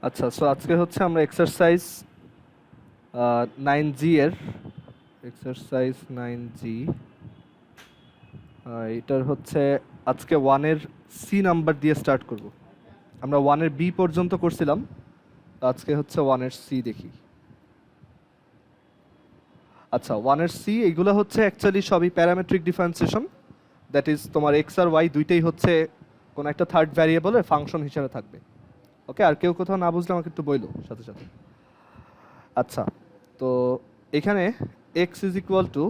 আচ্ছা, সো আজকে হচ্ছে আমরা এক্সারসাইজ 9G এর এক্সারসাইজ 9G এটার হচ্ছে আজকে 1-এর সি নাম্বার দিয়ে স্টার্ট করব। আমরা 1-এর বি পর্যন্ত করছিলাম, আজকে হচ্ছে 1-এর সি দেখি। আচ্ছা, 1-এর সি এইগুলো হচ্ছে অ্যাকচুয়ালি সবই প্যারামেট্রিক ডিফারেন্সিয়েশন, দ্যাট ইজ তোমার এক্স আর ওয়াই দুইটাই হচ্ছে কোনো একটা থার্ড ভ্যারিয়েবলের ফাংশন হিসেবে থাকবে। ওকে, আর কেউ কোথাও না বুঝলে আমাকে একটু বইলো সাথে সাথে। আচ্ছা, তো এখানে x ইজ ইকুয়াল টু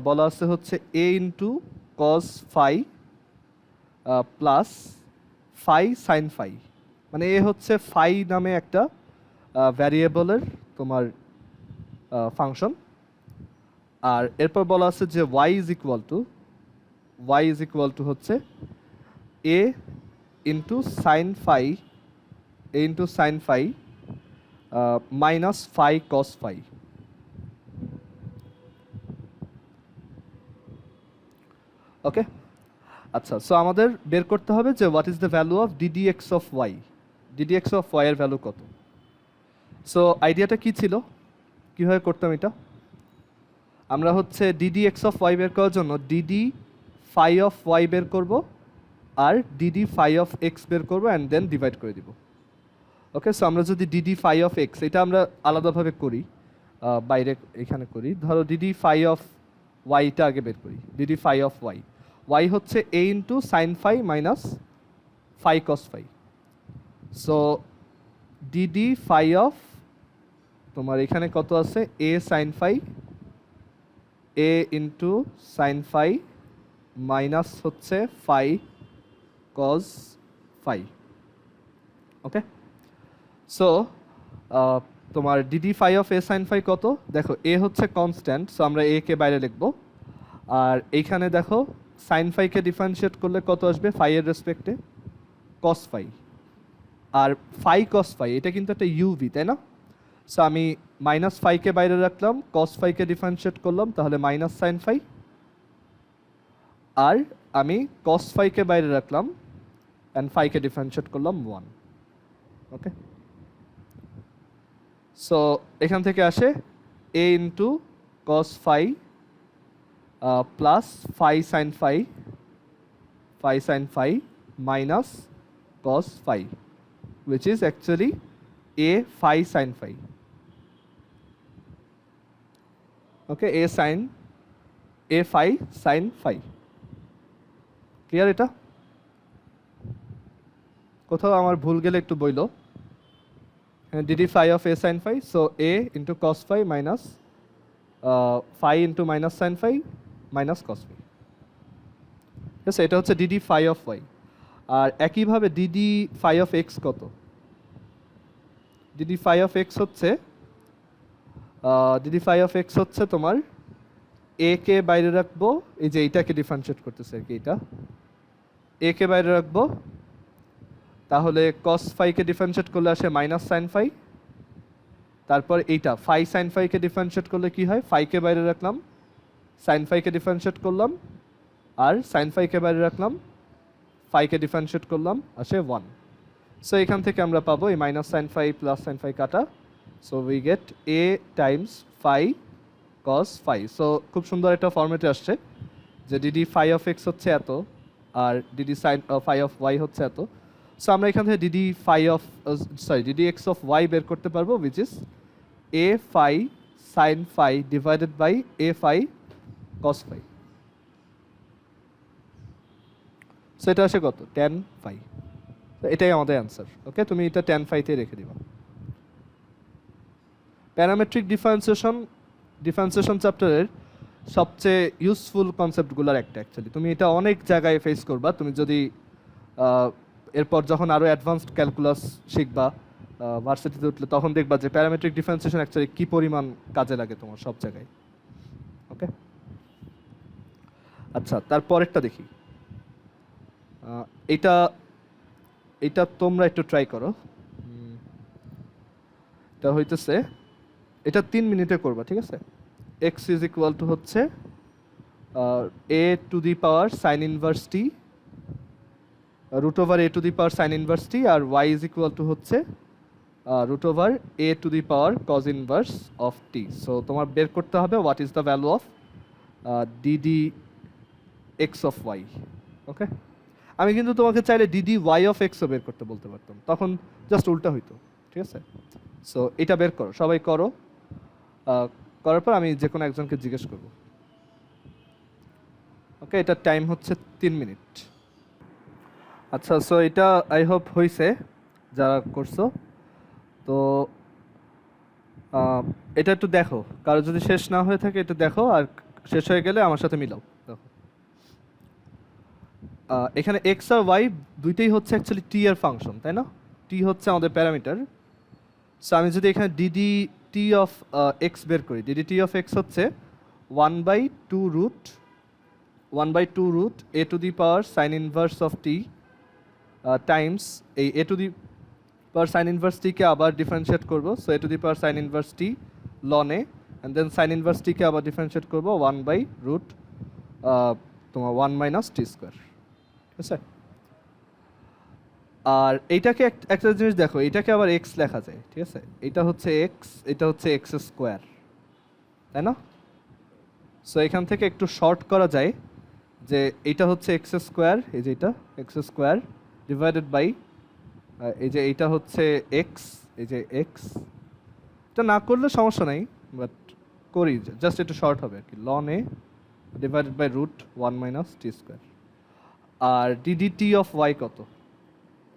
বলা আছে হচ্ছে a into cos phi plus phi sine phi, মানে এ হচ্ছে ফাই নামে একটা ভ্যারিয়েবলের তোমার ফাংশন। আর এরপর বলা আছে যে y ইজ ইকুয়াল টু হচ্ছে a into sine phi minus phi cos phi. Okay, আচ্ছা, সো আমাদের বের করতে হবে যে what is the value of ddx of y, ddx of y এর ভ্যালু কত। সো আইডিয়াটা কি ছিল, কীভাবে করতাম এটা? আমরা হচ্ছে ডিডিএক্স অফ ওয়াই বের করার জন্য ডিডি ফাই অফ ওয়াই বের করব আর ডিডি ফাই অফ এক্স বের করবো অ্যান্ড দেন ডিভাইড করে দিব। ওকে, সো আমরা যদি ডিডি ফাই অফ এক্স এটা আমরা আলাদাভাবে করি, বাইরে এখানে করি, ধরো ডিডি ফাই অফ ওয়াইটা আগে বের করি। Dd phi of y, y হচ্ছে a into sine phi minus phi cos phi. So dd phi of তোমার এখানে কত আছে, a sine phi, a into sine phi minus হচ্ছে phi cos phi. Okay, so তোমার dd phi of a sine phi কত, দেখো এ হচ্ছে constant, so আমরা এ কে বাইরে লিখবো। আর এইখানে দেখো সাইন ফাইকে ডিফারেন্সিয়েট করলে কত আসবে ফাই এর রেসপেক্টে, কস ফাই। আর ফাই কস ফাই এটা কিন্তু একটা ইউভি, তাই না? সো আমি মাইনাস ফাইকে বাইরে রাখলাম, কস ফাইকে ডিফারেন্সিয়েট করলাম, তাহলে মাইনাস সাইন ফাই। আর আমি কস ফাইকে বাইরে রাখলাম অ্যান্ড ফাইকে ডিফারেন্সিয়েট করলাম 1। ওকে, সো এখান থেকে আসে a into cos phi plus phi sine phi minus cos phi, which is actually a phi sin phi. Okay, a phi sin phi. Clear? এটা কোথাও আমার ভুল গেলে একটু বইলো। Dd phi of a sine phi, so a into cos phi minus phi into minus sine phi minus cos phi. ঠিক আছে, এটা হচ্ছে ডিডি ফাই অফ ওয়াই। আর একইভাবে ডিডি ফাই অফ এক্স কত, ডিডি ফাই অফ এক্স হচ্ছে তোমার এ কে বাইরে রাখবো, এই যে এইটাকে ডিফারেন্সিয়েট করতেছে আর কি, এটা এ কে বাইরে রাখবো, তাহলে কস ফাইকে ডিফারেন্সিয়েট করলে আসে মাইনাস সাইন ফাই। তারপর এইটা ফাই সাইন ফাইকে ডিফারেন্সিয়েট করলে কি হয়, ফাইকে বাইরে রাখলাম, সাইন ফাইকে ডিফারেন্সিয়েট করলাম, আর সাইন ফাইকে বাইরে রাখলাম, ফাইকে ডিফারেন্সিয়েট করলাম, আসে 1। সো এখান থেকে আমরা পাবো এই minus sine phi plus sine phi কাটা, so we get a times phi cos phi. So খুব সুন্দর একটা ফর্মেটে আসছে যে ডিডি ফাই অফ এক্স হচ্ছে এত আর dd sine phi of y হচ্ছে এত। সো আমরা এখান থেকে ডিডি এক্স অফ ওয়াই বের করতে পারবো, which is a phi sine phi divided by a phi cos phi. So এটা আসে কত, টেন ফাই। এটাই আমাদের অ্যান্সার। ওকে, তুমি এটা টেন ফাইতে রেখে দিবা। প্যারামেট্রিক ডিফারেন্সিয়েশন চ্যাপ্টারের সবচেয়ে ইউজফুল কনসেপ্টগুলোর একটা অ্যাকচুয়ালি। তুমি এটা অনেক জায়গায় ফেস করবা, তুমি যদি এরপর যখন আরও অ্যাডভান্সড ক্যালকুলাস শিখবা ভার্সিটিতে উঠলে, তখন দেখবা যে প্যারামেট্রিক ডিফারেন্সিয়েশন অ্যাকচুয়ালি কী পরিমাণ কাজে লাগে তোমার সব জায়গায়। ওকে, আচ্ছা, তারপরেরটা দেখি। এটা এটা তোমরা একটু ট্রাই করো। এটা হইতেছে, এটা 3 মিনিটে করবা, ঠিক আছে? এক্স ইজ ইকুয়াল টু হচ্ছে a to the power sine inverse t root over a to the power sine inverse t, আর ওয়াই ইজ ইকুয়াল টু হচ্ছে root over a to the power cos inverse of t. So তোমার বের করতে হবে what is the value of dd x of y. Okay, আমি কিন্তু তোমাকে চাইলে ডিডি ওয়াই অফ এক্সও বের করতে বলতে পারতাম, তখন জাস্ট উল্টা হইতো। ঠিক আছে, সো এটা বের করো, সবাই করো। করার পর আমি যে কোনো একজনকে জিজ্ঞেস করব। ওকে, এটার টাইম হচ্ছে 3 মিনিট। আচ্ছা, সো এটা আই হোপ হয়েছে যারা করছো। তো এটা একটু দেখো, কারো যদি শেষ না হয়ে থাকে একটু দেখো, আর শেষ হয়ে গেলে আমার সাথে মিলাও। দেখো এখানে এক্স আর ওয়াই দুইটাই হচ্ছে অ্যাকচুয়ালি টি এর ফাংশন, তাই না? টি হচ্ছে আমাদের প্যারামিটার। সো আমি যদি এখানে ডিডি টি অফ এক্স বের করি, ডিডি টি অফ এক্স হচ্ছে 1/2 root a to the power sine inverse of t times এই a to the power sine inverse টিকে আবার ডিফারেন্সিয়েট করবো, so a to the power sine inverse t ln a, and then sine inverse টিকে আবার differentiate করবো 1/√, তোমার 1 minus t square. ঠিক আছে, আর এইটাকে একটা জিনিস দেখো, এটাকে আবার এক্স লেখা যায়। ঠিক আছে, এটা হচ্ছে এক্স, এটা হচ্ছে এক্স স্কোয়ার, তাই না? সো এখান থেকে একটু শর্ট করা যায় যে এইটা হচ্ছে এক্স স্কোয়ার, এই যে এটা এক্স স্কোয়ার ডিভাইডেড বাই এই যে এইটা হচ্ছে এক্স, এই যে এক্স। এটা না করলে সমস্যা নাই, বাট করি জাস্ট একটু শর্ট হবে আর কি, ln a divided by root 1 minus t square. আর ডিডিটি অফ ওয়াই কত?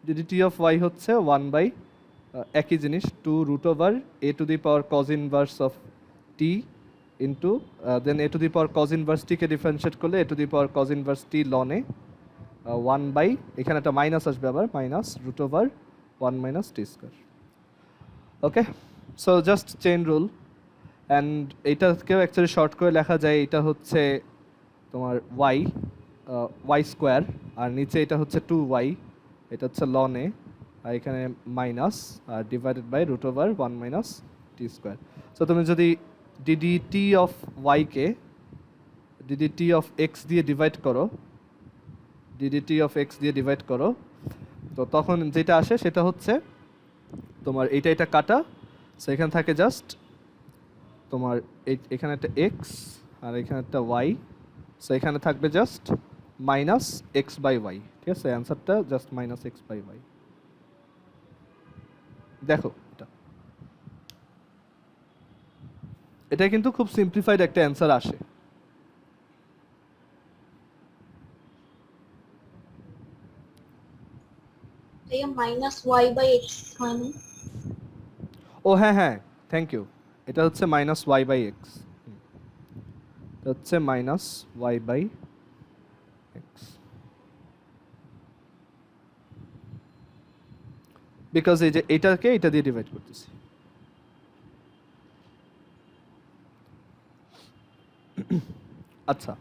ডিডিটি অফ ওয়াই হচ্ছে 1 বাই একই জিনিস 2 root over a to the power cos inverse of t into then a to the power cos inverse টিকে differentiate করলে a to the power cos inverse t ln a 1 by, এখানে একটা minus আসবে আবার, minus root over 1 minus t square. Okay, so just chain rule, and এইটাকেও actually short করে লেখা যায়, এটা হচ্ছে তোমার ওয়াই স্কোয়ার, আর নিচে এটা হচ্ছে 2y, এটা হচ্ছে লন এ, আর এখানে মাইনাস, আর divided by root over 1 minus t square. So তুমি যদি ডিডিটি অফ ওয়াইকে ডিডিটি অফ এক্স দিয়ে ডিভাইড করো, ডিডিটি অফ এক্স দিয়ে ডিভাইড করো, তো তখন যেটা আসে সেটা হচ্ছে তোমার এটা কাটা, সো এখানে থাকে জাস্ট তোমার এখানে একটা এক্স আর এখানে একটা ওয়াই, সো এখানে থাকবে just minus x by y. ঠিক আছে, অ্যান্সারটা just minus x by y. দেখো এটা কিন্তু খুব সিম্পলিফাইড একটা অ্যান্সার আসে। মাইনাস ওয়াই বাই এক্স হয় না? ও হ্যাঁ হ্যাঁ, থ্যাংক ইউ। এটা হচ্ছে মাইনাস ওয়াই বাই এক্স, হচ্ছে minus y by x, because এই যে এটাকে এটা দিয়ে ডিভাইড করতেছি। আচ্ছা,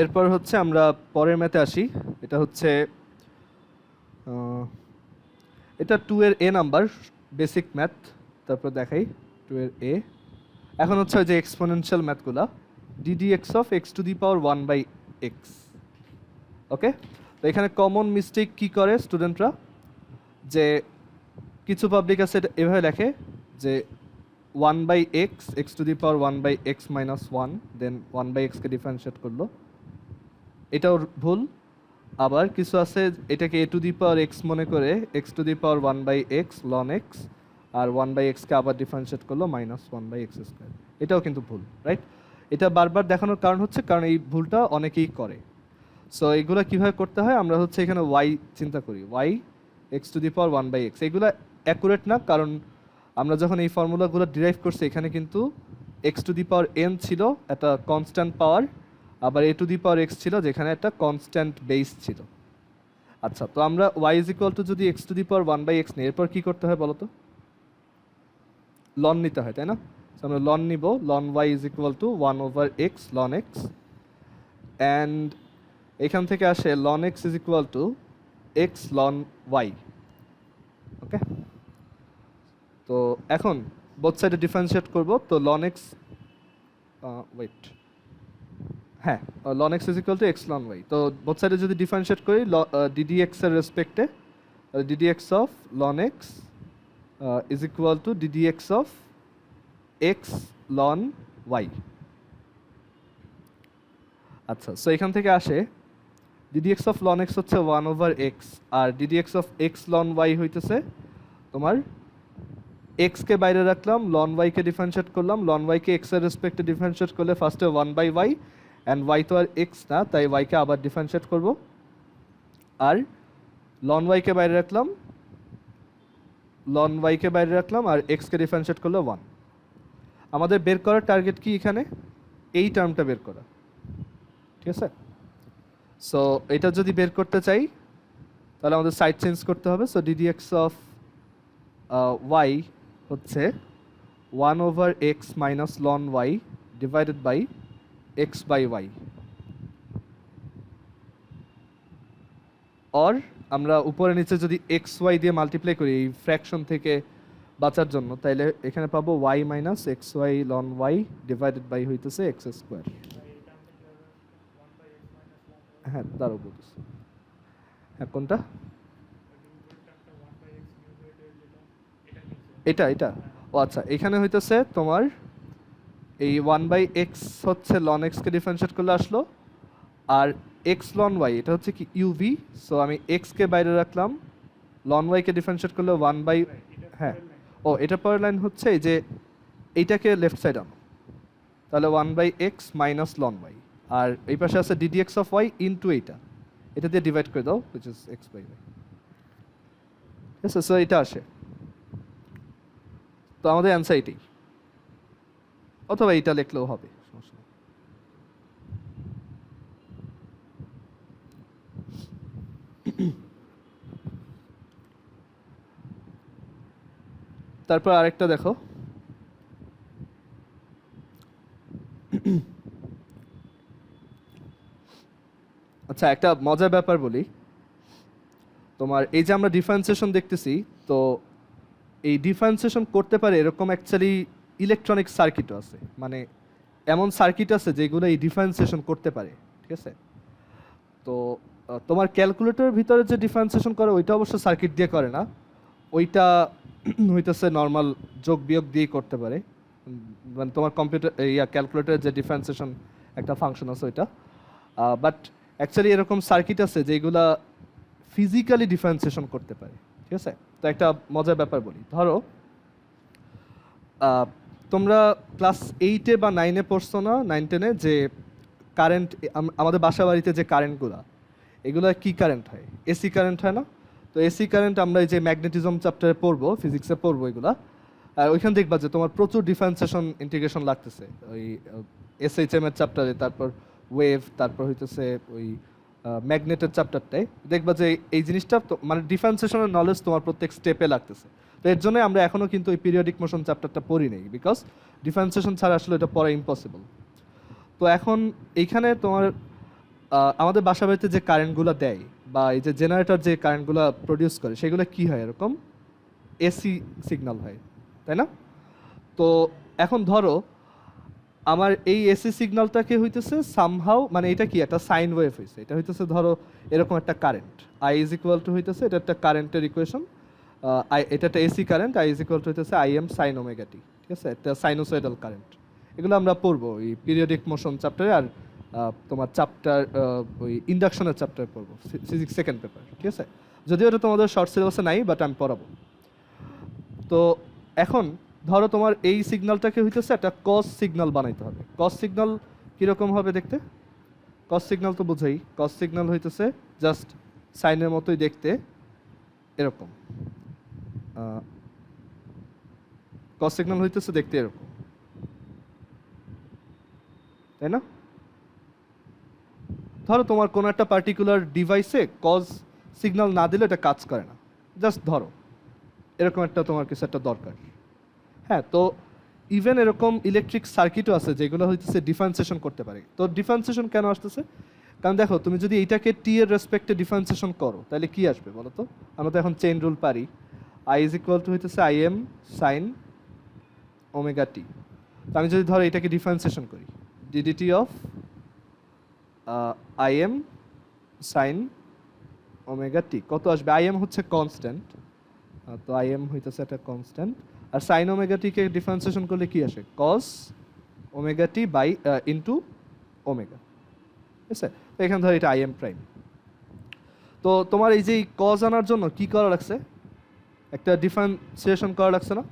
এরপর হচ্ছে আমরা পরের ম্যাথে আসি। এটা হচ্ছে এটা 2 এর এ নাম্বার, বেসিক ম্যাথ। তারপর দেখাই 2 এর এ। এখন হচ্ছে ওই যে এক্সপোনেনশিয়াল ম্যাথগুলা, dd x of x to the power 1 by x. Okay, তো এখানে কমন মিস্টেক কি করে স্টুডেন্টরা, যে কিছু পাবলিক আছে এভাবে লেখে যে 1 by x, x to the power 1 by x minus 1, then 1 by এক্সকে ডিফারেন্সিয়েট করলো, এটাও ভুল। আবার কিছু আছে এটাকে এ টু দি পাওয়ার এক্স মনে করে x to the power 1 by x ln x, আর 1 বাই এক্সকে আবার ডিফারেন্সিয়েট করলো মাইনাস 1 বাই এক্স স্কোয়ার। এটাও কিন্তু ভুল, রাইট? এটা বারবার দেখানোর কারণ হচ্ছে কারণ এই ভুলটা অনেকেই করে। সো এইগুলো কীভাবে করতে হয়, আমরা হচ্ছে এখানে ওয়াই চিন্তা করি, y x to the power 1 by x, এগুলো অ্যাকুরেট না, কারণ আমরা যখন এই ফর্মুলাগুলো ডিরাইভ করছি এখানে কিন্তু x to the power N ছিল একটা কনস্ট্যান্ট পাওয়ার, আবার এ টু দি পাওয়ার এক্স ছিল যেখানে একটা কনস্ট্যান্ট বেস ছিল। আচ্ছা, তো আমরা ওয়াই ইজ ইকুয়াল টু যদি x to the power 1 by x নিই, এরপর কী করতে হয় বলো তো? লন নিতে হয়, তাই না? আমরা লন নিব, ln y is equal to 1 over x ln x, and এখান থেকে আসে ln x is equal to x ln y. Okay, তো এখন বোথ সাইডে ডিফারেন্সিয়েট করব, তো লন এক্স ওয়েট হ্যাঁ ln x is equal to x ln y. তো বোথ সাইডে যদি ডিফারেন্সিয়েট করি ddx এর রেসপেক্টে ddx of ln x is equal to ddx of x ln y। আচ্ছা, সো এখান থেকে আসে ddx অফ ln x হচ্ছে 1/x, আর ddx of x ln y হইতেছে তোমার x কে বাইরে রাখলাম, ln y কে ডিফারেন্সিয়েট করলাম, ln y কে x এর রেসপেক্টে ডিফারেন্সিয়েট করলে ফার্স্টে 1/y, অ্যান্ড y তো আর x না, তাই y কে আবার ডিফারেন্সিয়েট করব, আর ln y কে বাইরে রাখলাম, ln y কে বাইরে রাখলাম, আর x কে ডিফারেন্সিয়েট করলে 1। আমাদের বের করার টার্গেট কি এখানে? এই টার্মটা বের করা, ঠিক আছে? সো এটা যদি বের করতে চাই তাহলে আমাদের সাইড চেঞ্জ করতে হবে। সো ddx অফ y হচ্ছে 1/x minus ln y divided by x by y, or আমরা উপরে নিচে যদি এক্স ওয়াই দিয়ে মাল্টিপ্লাই করি এই ফ্র্যাকশন থেকে বাঁচার জন্য, তাইলে এখানে পাবো y minus x y ln y divided by হইতেছে এক্স স্কোয়ার। হ্যাঁ দাঁড়াও বলতেছি, হ্যাঁ কোনটা? এটা এটা ও আচ্ছা, এখানে হইতেছে তোমার এই 1/x হচ্ছে ln x কে ডিফারেন্সিয়েট করলে আসলো, আর x ln y এটা হচ্ছে কি uv। সো আমি x কে বাইরে রাখলাম, ln y কে ডিফারেন্সিয়েট করলে 1/, হ্যাঁ ও এটা পরের লাইন হচ্ছে এই যে এইটাকে লেফট সাইড আনো, তাহলে 1/x মাইনাস ln y, আর এই পাশে আছে ddx অফ y ইনটু এটা দিয়ে ডিভাইড করে দাও which is x by y। ঠিক আছে, সো এটা আসে, তো আমাদের অ্যান্সার এটাই, অথবা এইটা লিখলেও হবে, সমস্যা নেই। তারপর আরেকটা দেখো, আচ্ছা একটা মজার ব্যাপার বলি, তোমার এই যে আমরা ডিফারেন্সিয়েশন দেখতেছি, তো এই ডিফারেন্সিয়েশন করতে পারে এরকম অ্যাকচুয়ালি ইলেকট্রনিক সার্কিটও আছে, মানে এমন সার্কিট আছে যেগুলো এই ডিফারেন্সিয়েশন করতে পারে, ঠিক আছে? তো তোমার ক্যালকুলেটরের ভিতরে যে ডিফারেন্সিয়েশন করে ওইটা অবশ্য সার্কিট দিয়ে করে না, ওইটা হইতেছে নর্মাল যোগ বিয়োগ দিয়েই করতে পারে, মানে তোমার কম্পিউটার ক্যালকুলেটরের যে ডিফারেন্সিয়েশন একটা ফাংশন আছে ওইটা, বাট অ্যাকচুয়ালি এরকম সার্কিট আছে যেগুলা ফিজিক্যালি ডিফারেন্সিয়েশন করতে পারে, ঠিক আছে? তো একটা মজার ব্যাপার বলি, ধরো তোমরা ক্লাস 8-এ বা 9-এ পড়ছো না, 9-10-এ, যে কারেন্ট আমাদের বাসা বাড়িতে যে কারেন্টগুলো, এগুলো কি কারেন্ট হয়? এসি কারেন্ট হয় না? তো এসি কারেন্ট আমরা এই যে ম্যাগনেটিজম চ্যাপ্টারে পড়বো, ফিজিক্সে পড়বো এগুলা, আর ওইখানে দেখবা যে তোমার প্রচুর ডিফারেন্সিয়েশন ইন্টিগ্রেশন লাগতেছে ওই এসএইচএম এর চ্যাপ্টারে, তারপর ওয়েভ, তারপর হইতেছে ওই ম্যাগনেটের চ্যাপ্টারটাই, দেখবা যে এই জিনিসটা মানে ডিফারেন্সিয়েশনের নলেজ তোমার প্রত্যেক স্টেপে লাগতেছে। তো এর জন্য আমরা এখনও কিন্তু ওই পিরিয়ডিক মোশন চ্যাপ্টারটা পড়ি নাই, বিকজ ডিফারেন্সিয়েশন ছাড়া আসলে এটা পড়া ইম্পসিবল। তো এখন এইখানে তোমার আমাদের বাসা বাড়িতে যে কারেন্টগুলো দেয় বা এই যে জেনারেটর যে কারেন্টগুলো প্রডিউস করে, সেগুলো কি হয়? এরকম এসি সিগন্যাল হয়, তাই না? তো এখন ধরো আমার এই এসি সিগন্যালটাকে হইতেছে সামহাউ, মানে এটা কি একটা সাইন ওয়েভ হয়েছে, এটা হইতেছে ধরো এরকম একটা current, I is equal to হইতেছে, এটা একটা কারেন্টের ইকুয়েশন, এটা একটা AC current, I is equal to হইতেছে I m sine omega t, ঠিক আছে? একটা সাইনোসয়েডাল কারেন্ট। এগুলো আমরা পড়বো ওই পিরিয়ডিক মোশন চ্যাপ্টারে, আর তোমার চ্যাপ্টার ওই ইন্ডাকশনের চ্যাপ্টারে পড়বো, ফিজিক্স সেকেন্ড পেপার, ঠিক আছে? যদিও এটা তোমাদের শর্ট সিলেবাসে নাই, বাট আমি পড়াবো। তো এখন ধরো তোমার এই সিগন্যালটাকে হইতেছে একটা কস সিগন্যাল বানাইতে হবে। কস সিগন্যাল কীরকম হবে দেখতে? কস সিগন্যাল তো বুঝেই, কস সিগন্যাল হইতেছে জাস্ট সাইনের মতোই দেখতে, এরকম কস সিগন্যাল হইতেছে দেখতে এরকম, তাই না? ধরো তোমার কোনো একটা পার্টিকুলার ডিভাইসে কজ সিগন্যাল না দিলে এটা কাজ করে না, জাস্ট ধরো এরকম একটা তোমার কিছু একটা দরকার। হ্যাঁ, তো ইভেন এরকম ইলেকট্রিক সার্কিটও আছে যেগুলো হইতেছে ডিফারেন্সিয়েশন করতে পারে। তো ডিফারেন্সিয়েশন কেন আসতেছে? কারণ দেখো তুমি যদি এইটাকে টি এর রেসপেক্টে ডিফারেন্সিয়েশন করো তাহলে কি আসবে বলো তো? আমরা তো এখন চেইন রুল পারি, আই ইজ ইকুয়াল টু হইতেছে I m sine omega t. তো আমি যদি ধরো এটাকে ডিফারেন্সিয়েশন করি, ddt of I m sine omega t কত আসবে? আই এম হচ্ছে কনস্ট্যান্ট, তো আই এম হইতেছে একটা কনস্ট্যান্ট, আর সাইন ওমেগা টিকে ডিফারেন্সিয়েশন করলে কি আসে? Cos omega t by into omega, ঠিক আছে? তো এখানে ধর এটা আই এম প্রাইম। তো তোমার এই যে কজ আনার জন্য কি করা লাগছে? একটা ডিফারেন্সিয়েশন করা লাগছে না?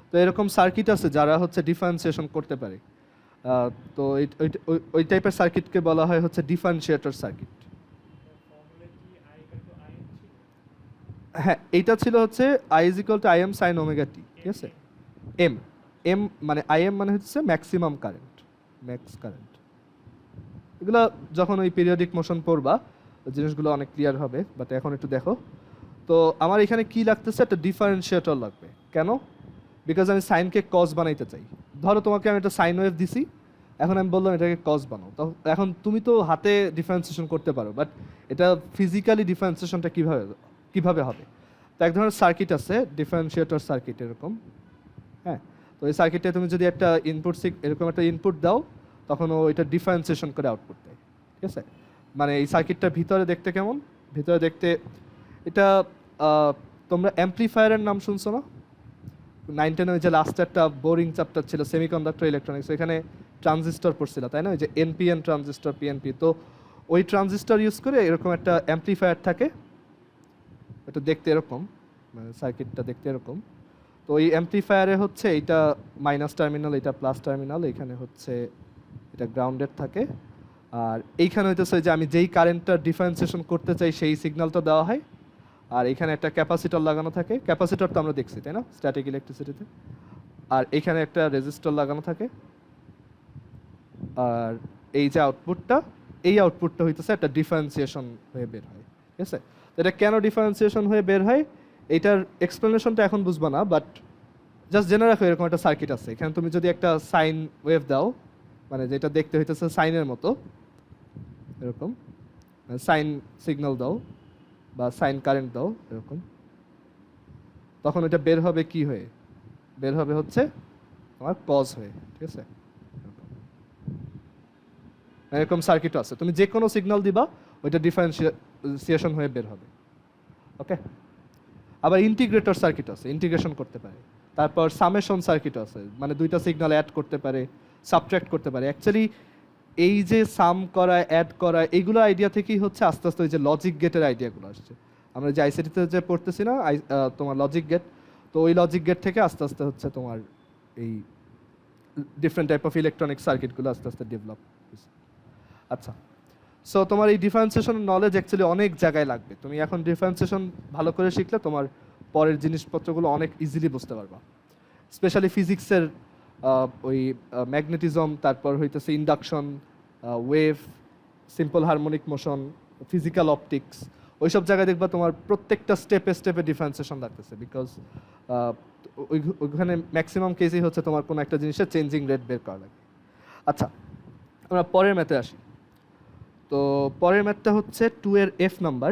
তো এরকম সার্কিট আছে যারা হচ্ছে ডিফারেন্সিয়েশন করতে পারে। তো ওই টাইপের সার্কিটকে বলা হয় হচ্ছে ডিফারেন্সিয়েটর সার্কিট। হ্যাঁ, এইটা ছিল হচ্ছে I is equal to I m sine omega t, ঠিক আছে? এম এম মানে আই এম মানে হচ্ছে ম্যাক্সিমাম কারেন্ট, ম্যাক্স কারেন্ট। এগুলো যখন ওই পিরিয়ডিক মোশন পড়বা জিনিসগুলো অনেক ক্লিয়ার হবে, বাট এখন একটু দেখো। তো আমার এখানে কি লাগতেছে? একটা ডিফারেন্সিয়েটর লাগবে। কেন? বিকজ আমি সাইনকে কজ বানাইতে চাই। ধরো তোমাকে আমি একটা সাইন ওয়েভ দিছি, এখন আমি বললাম এটাকে কজ বানাও, তো এখন তুমি তো হাতে ডিফারেন্সিয়েশন করতে পারো, বাট এটা ফিজিক্যালি ডিফারেন্সিয়েশনটা কিভাবে হবে? তো এক ধরনের সার্কিট আছে ডিফারেন্সিয়েটর সার্কিট এরকম, হ্যাঁ। তো এই সার্কিটে তুমি যদি একটা এরকম একটা ইনপুট দাও, তখন ও এটা ডিফারেন্সিয়েশন করে আউটপুট দেয়, ঠিক আছে? মানে এই সার্কিটটা ভিতরে দেখতে কেমন? ভিতরে দেখতে এটা তোমরা অ্যাম্প্লিফায়ারের নাম শুনছো না? 9-10 ওই যে লাস্ট একটা বোরিং চ্যাপ্টার ছিল সেমিকন্ডাক্টর ইলেকট্রনিক্স, এখানে ট্রানজিস্টর পড়ছিল তাই না? ওই যে এনপিএন ট্রানজিস্টর, পিএনপি। তো ওই ট্রানজিস্টর ইউজ করে এরকম একটা অ্যাম্প্লিফায়ার থাকে, এটা দেখতে এরকম, মানে সার্কিটটা দেখতে এরকম। তো ওই অ্যাম্প্লিফায়ারে হচ্ছে এটা মাইনাস টার্মিনাল, এটা প্লাস টার্মিনাল, এখানে হচ্ছে এটা গ্রাউন্ডেড থাকে, আর এইখানে হইতেছে যে আমি যেই কারেন্টটা ডিফারেন্সিয়েশন করতে চাই সেই সিগন্যালটা দেওয়া হয়, আর এখানে একটা ক্যাপাসিটর লাগানো থাকে। ক্যাপাসিটর তো আমরা দেখছি তাই না স্ট্যাটিক ইলেকট্রিসিটিতে। আর এখানে একটা রেজিস্টর লাগানো থাকে, আর এই যে আউটপুটটা, এই আউটপুটটা হইতেছে একটা ডিফারেন্সিয়েশন হয়ে বের হয়, ঠিক আছে? তো এটা কেন ডিফারেন্সিয়েশন হয়ে বের হয় এইটার এক্সপ্লেনেশনটা এখন বুঝবা না, বাট জাস্ট জেনে রাখো এরকম একটা সার্কিট আছে। এখানে তুমি যদি একটা সাইন ওয়েভ দাও, মানে যেটা দেখতে হইতেছে সাইনের মতো এরকম, সাইন সিগন্যাল দাও বা সাইন কারেন্ট দাও এরকম, তখন এটা বের হবে কি হয়ে? বের হবে হচ্ছে আমার কজ হয়ে, ঠিক আছে? এরকম সার্কিটও আছে, তুমি যে কোনো সিগন্যাল দিবা ওইটা ডিফারেন্সিয়েশন হয়ে বের হবে, ওকে? আবার ইন্টিগ্রেটর সার্কিট আছে, ইন্টিগ্রেশন করতে পারে। তারপর সামেশন সার্কিট আছে, মানে দুইটা সিগন্যাল অ্যাড করতে পারে, সাবট্রাক্ট করতে পারে। অ্যাকচুয়ালি এই যে সাম করা, অ্যাড করা, এইগুলো আইডিয়া থেকেই হচ্ছে আস্তে আস্তে ওই যে লজিক গেটের আইডিয়াগুলো আসছে। আমরা যে আইসিটিতে যে পড়তেছি না তোমার লজিক গেট, তো ওই লজিক গেট থেকে আস্তে আস্তে হচ্ছে তোমার এই ডিফারেন্ট টাইপ অফ ইলেকট্রনিক সার্কিটগুলো আস্তে আস্তে ডেভেলপ হয়েছে। আচ্ছা, সো তোমার এই ডিফারেন্সিয়েশন নলেজ অ্যাকচুয়ালি অনেক জায়গায় লাগবে। তুমি এখন ডিফারেন্সিয়েশন ভালো করে শিখলে তোমার পরের জিনিসপত্রগুলো অনেক ইজিলি বুঝতে পারবা। স্পেশালি ফিজিক্সের ওই ম্যাগনেটিজম, তারপর হইতেছে induction, wave, simple harmonic motion, physical optics, ওইসব জায়গায় দেখবা তোমার প্রত্যেকটা স্টেপে স্টেপে ডিফারেন্সিয়েশন লাগতেছে, বিকজ ওইখানে ম্যাক্সিমাম কেসই হচ্ছে তোমার কোনো একটা জিনিসের চেঞ্জিং রেট বের করা লাগে। আচ্ছা, আমরা পরের ম্যাথে আসি। তো পরের ম্যাথটা হচ্ছে 2 এর এফ নাম্বার।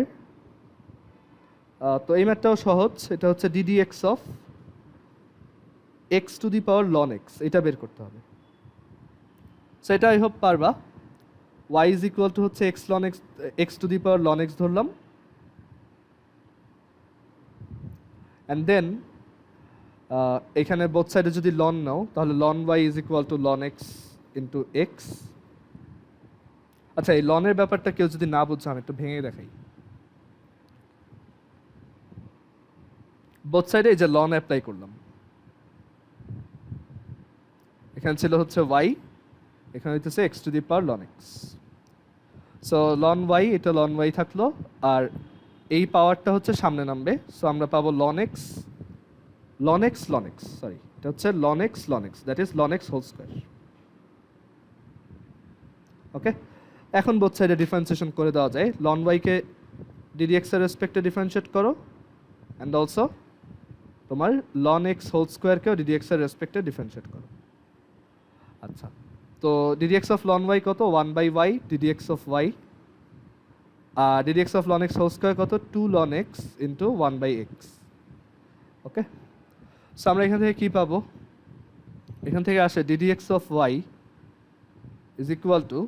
তো এই ম্যাথটাও সহজ, এটা হচ্ছে d d x of x to the power ln x, এটা বের করতে হবে। সো এটা আই হোপ পারবা। ওয়াই ইজ ইকুয়াল টু হচ্ছে x ln x, x to the power ln x ধরলাম, অ্যান্ড দেন এখানে বোথ সাইডে যদি লন নাও তাহলে ln y is equal to ln x into x. আচ্ছা, এই লনের ব্যাপারটা কেউ যদি না বুঝছো আমি একটু ভেঙে দেখাই। বোথ সাইডে এই যে লন অ্যাপ্লাই করলাম, এখানে ছিল হচ্ছে ওয়াই, এখানে হইতেছে x to the power ln x. So ln y, এটা লন ওয়াই থাকলো, আর এই পাওয়ারটা হচ্ছে সামনে নামবে। সো আমরা পাবো লন এক্স সরি, এটা হচ্ছে ln x that is ln x whole square, okay? এখন বোথ সাইডে ডিফারেন্সিয়েশন করে দেওয়া যায়। লন ওয়াইকে ডিডি এক্স এর রেসপেক্টে ডিফারেন্সিয়েট করো, অ্যান্ড অলসো তোমার লন এক্স হোল স্কোয়ারকেও ডিডি এক্স এর রেসপেক্টে ডিফারেন্সিয়েট করো। আচ্ছা, তো dd x of ln y কত? 1/y dd x of y, আর dd x of ln x whole square কত? 2 ln x into 1/x, okay? So আমরা এখান থেকে কি পাবো? এখান থেকে আসে dd x of y is equal to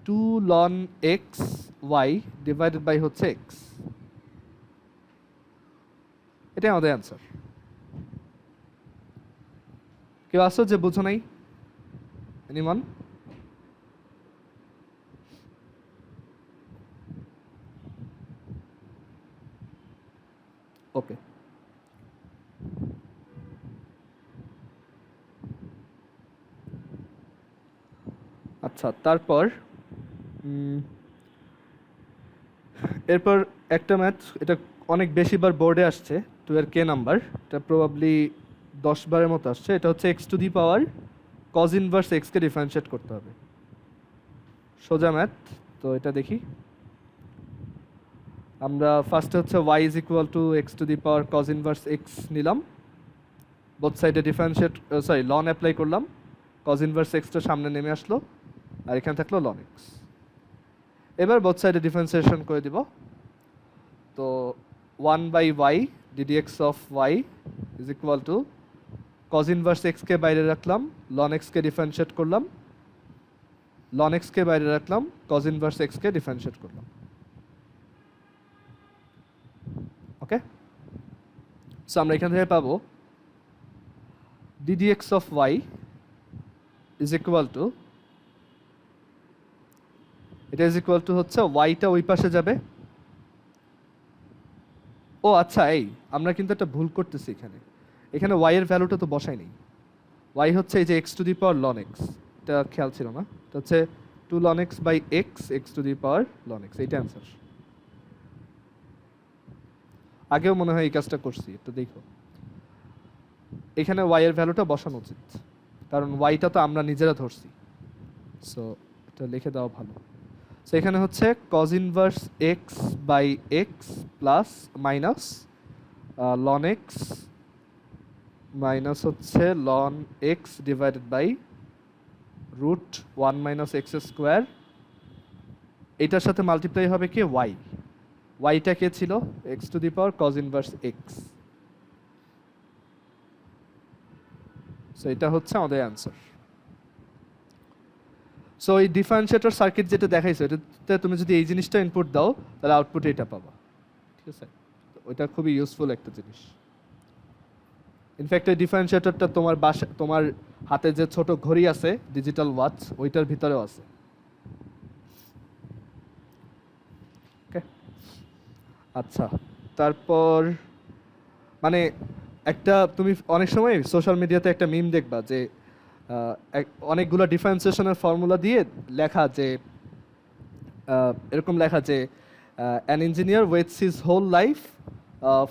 two ln x y divided by হচ্ছে এক্স। এটাই আমাদের অ্যান্সার। কেউ আসো যে বুঝো নাই? এনিওয়ান? ওকে, আচ্ছা তারপর এরপর একটা ম্যাথ, এটা অনেক বেশিবার বোর্ডে আসছে, 2 এর কে নাম্বার, এটা প্রবাবলি 10 বারের মতো আসছে। এটা হচ্ছে x to the power cos inverse এক্সকে ডিফারেন্সিয়েট করতে হবে। সোজা ম্যাথ, তো এটা দেখি। আমরা ফার্স্টে হচ্ছে y is equal to x to the power cos inverse x নিলাম, বোথ সাইডে ডিফারেন্সিয়েট সরি লন অ্যাপ্লাই করলাম, কজ ইনভার্স এক্সটা সামনে নেমে আসলো, আর এখানে থাকলো লন এক্স। এবার বোথ সাইডে ডিফারেন্সিয়েশন করে দিব। তো 1/y ddx of y is equal to cos inverse এক্সকে বাইরে রাখলাম, লন এক্সকে ডিফারেন্সিয়েট করলাম, লন এক্সকে বাইরে রাখলাম, কজ ইনভার্স এক্সকে ডিফারেন্সিয়েট করলাম। ওকে, সো আমরা এখান থেকে পাবো ddx of y is equal two, এটা ইজ ইকুয়াল টু হচ্ছে ওয়াইটা ওই পাশে যাবে। ও আচ্ছা, এই আমরা কিন্তু একটা ভুল করতেছি এখানে। এখানে ওয়াই এর ভ্যালুটা তো বসাই নেই। ওয়াই হচ্ছে এই যে x to the power ln x, এটা খেয়াল ছিল না। এটা হচ্ছে 2 ln x by x, x to the power ln x, এইটা অ্যান্সার। আগেও মনে হয় এই কাজটা করছি, একটু দেখো। এখানে ওয়াই এর ভ্যালুটা বসানো উচিত, কারণ ওয়াইটা তো আমরা নিজেরা ধরছি। সো এটা লিখে দেওয়া ভালো। সো এখানে হচ্ছে cos inverse x by x plus minus ln x minus হচ্ছে ln x divided by root 1 minus x square. এটার সাথে মাল্টিপ্লাই হবে কি ওয়াই, ওয়াইটা কে ছিল x to the power cos inverse x. So এটা হচ্ছে আমাদের অ্যান্সার। সো এই ডিফারেন্সিয়েটর সার্কিট যেটা দেখাইছো, এটাতে তুমি যদি এই জিনিসটা ইনপুট দাও তাহলে আউটপুটে এটা পাবা, ঠিক আছে? ওইটা খুবই ইউজফুল একটা জিনিস। ইনফ্যাক্ট এই ডিফারেন্সিয়েটরটা তোমার তোমার হাতে যে ছোট ঘড়ি আছে ডিজিটাল ওয়াচ, ওইটার ভিতরেও আছে। ওকে, আচ্ছা তারপর মানে একটা তুমি অনেক সময় সোশ্যাল মিডিয়াতে একটা মিম দেখবা যে অনেকগুলো ডিফারেন্সিয়েশনের ফর্মুলা দিয়ে লেখা যে এরকম লেখা যে an engineer waits his whole life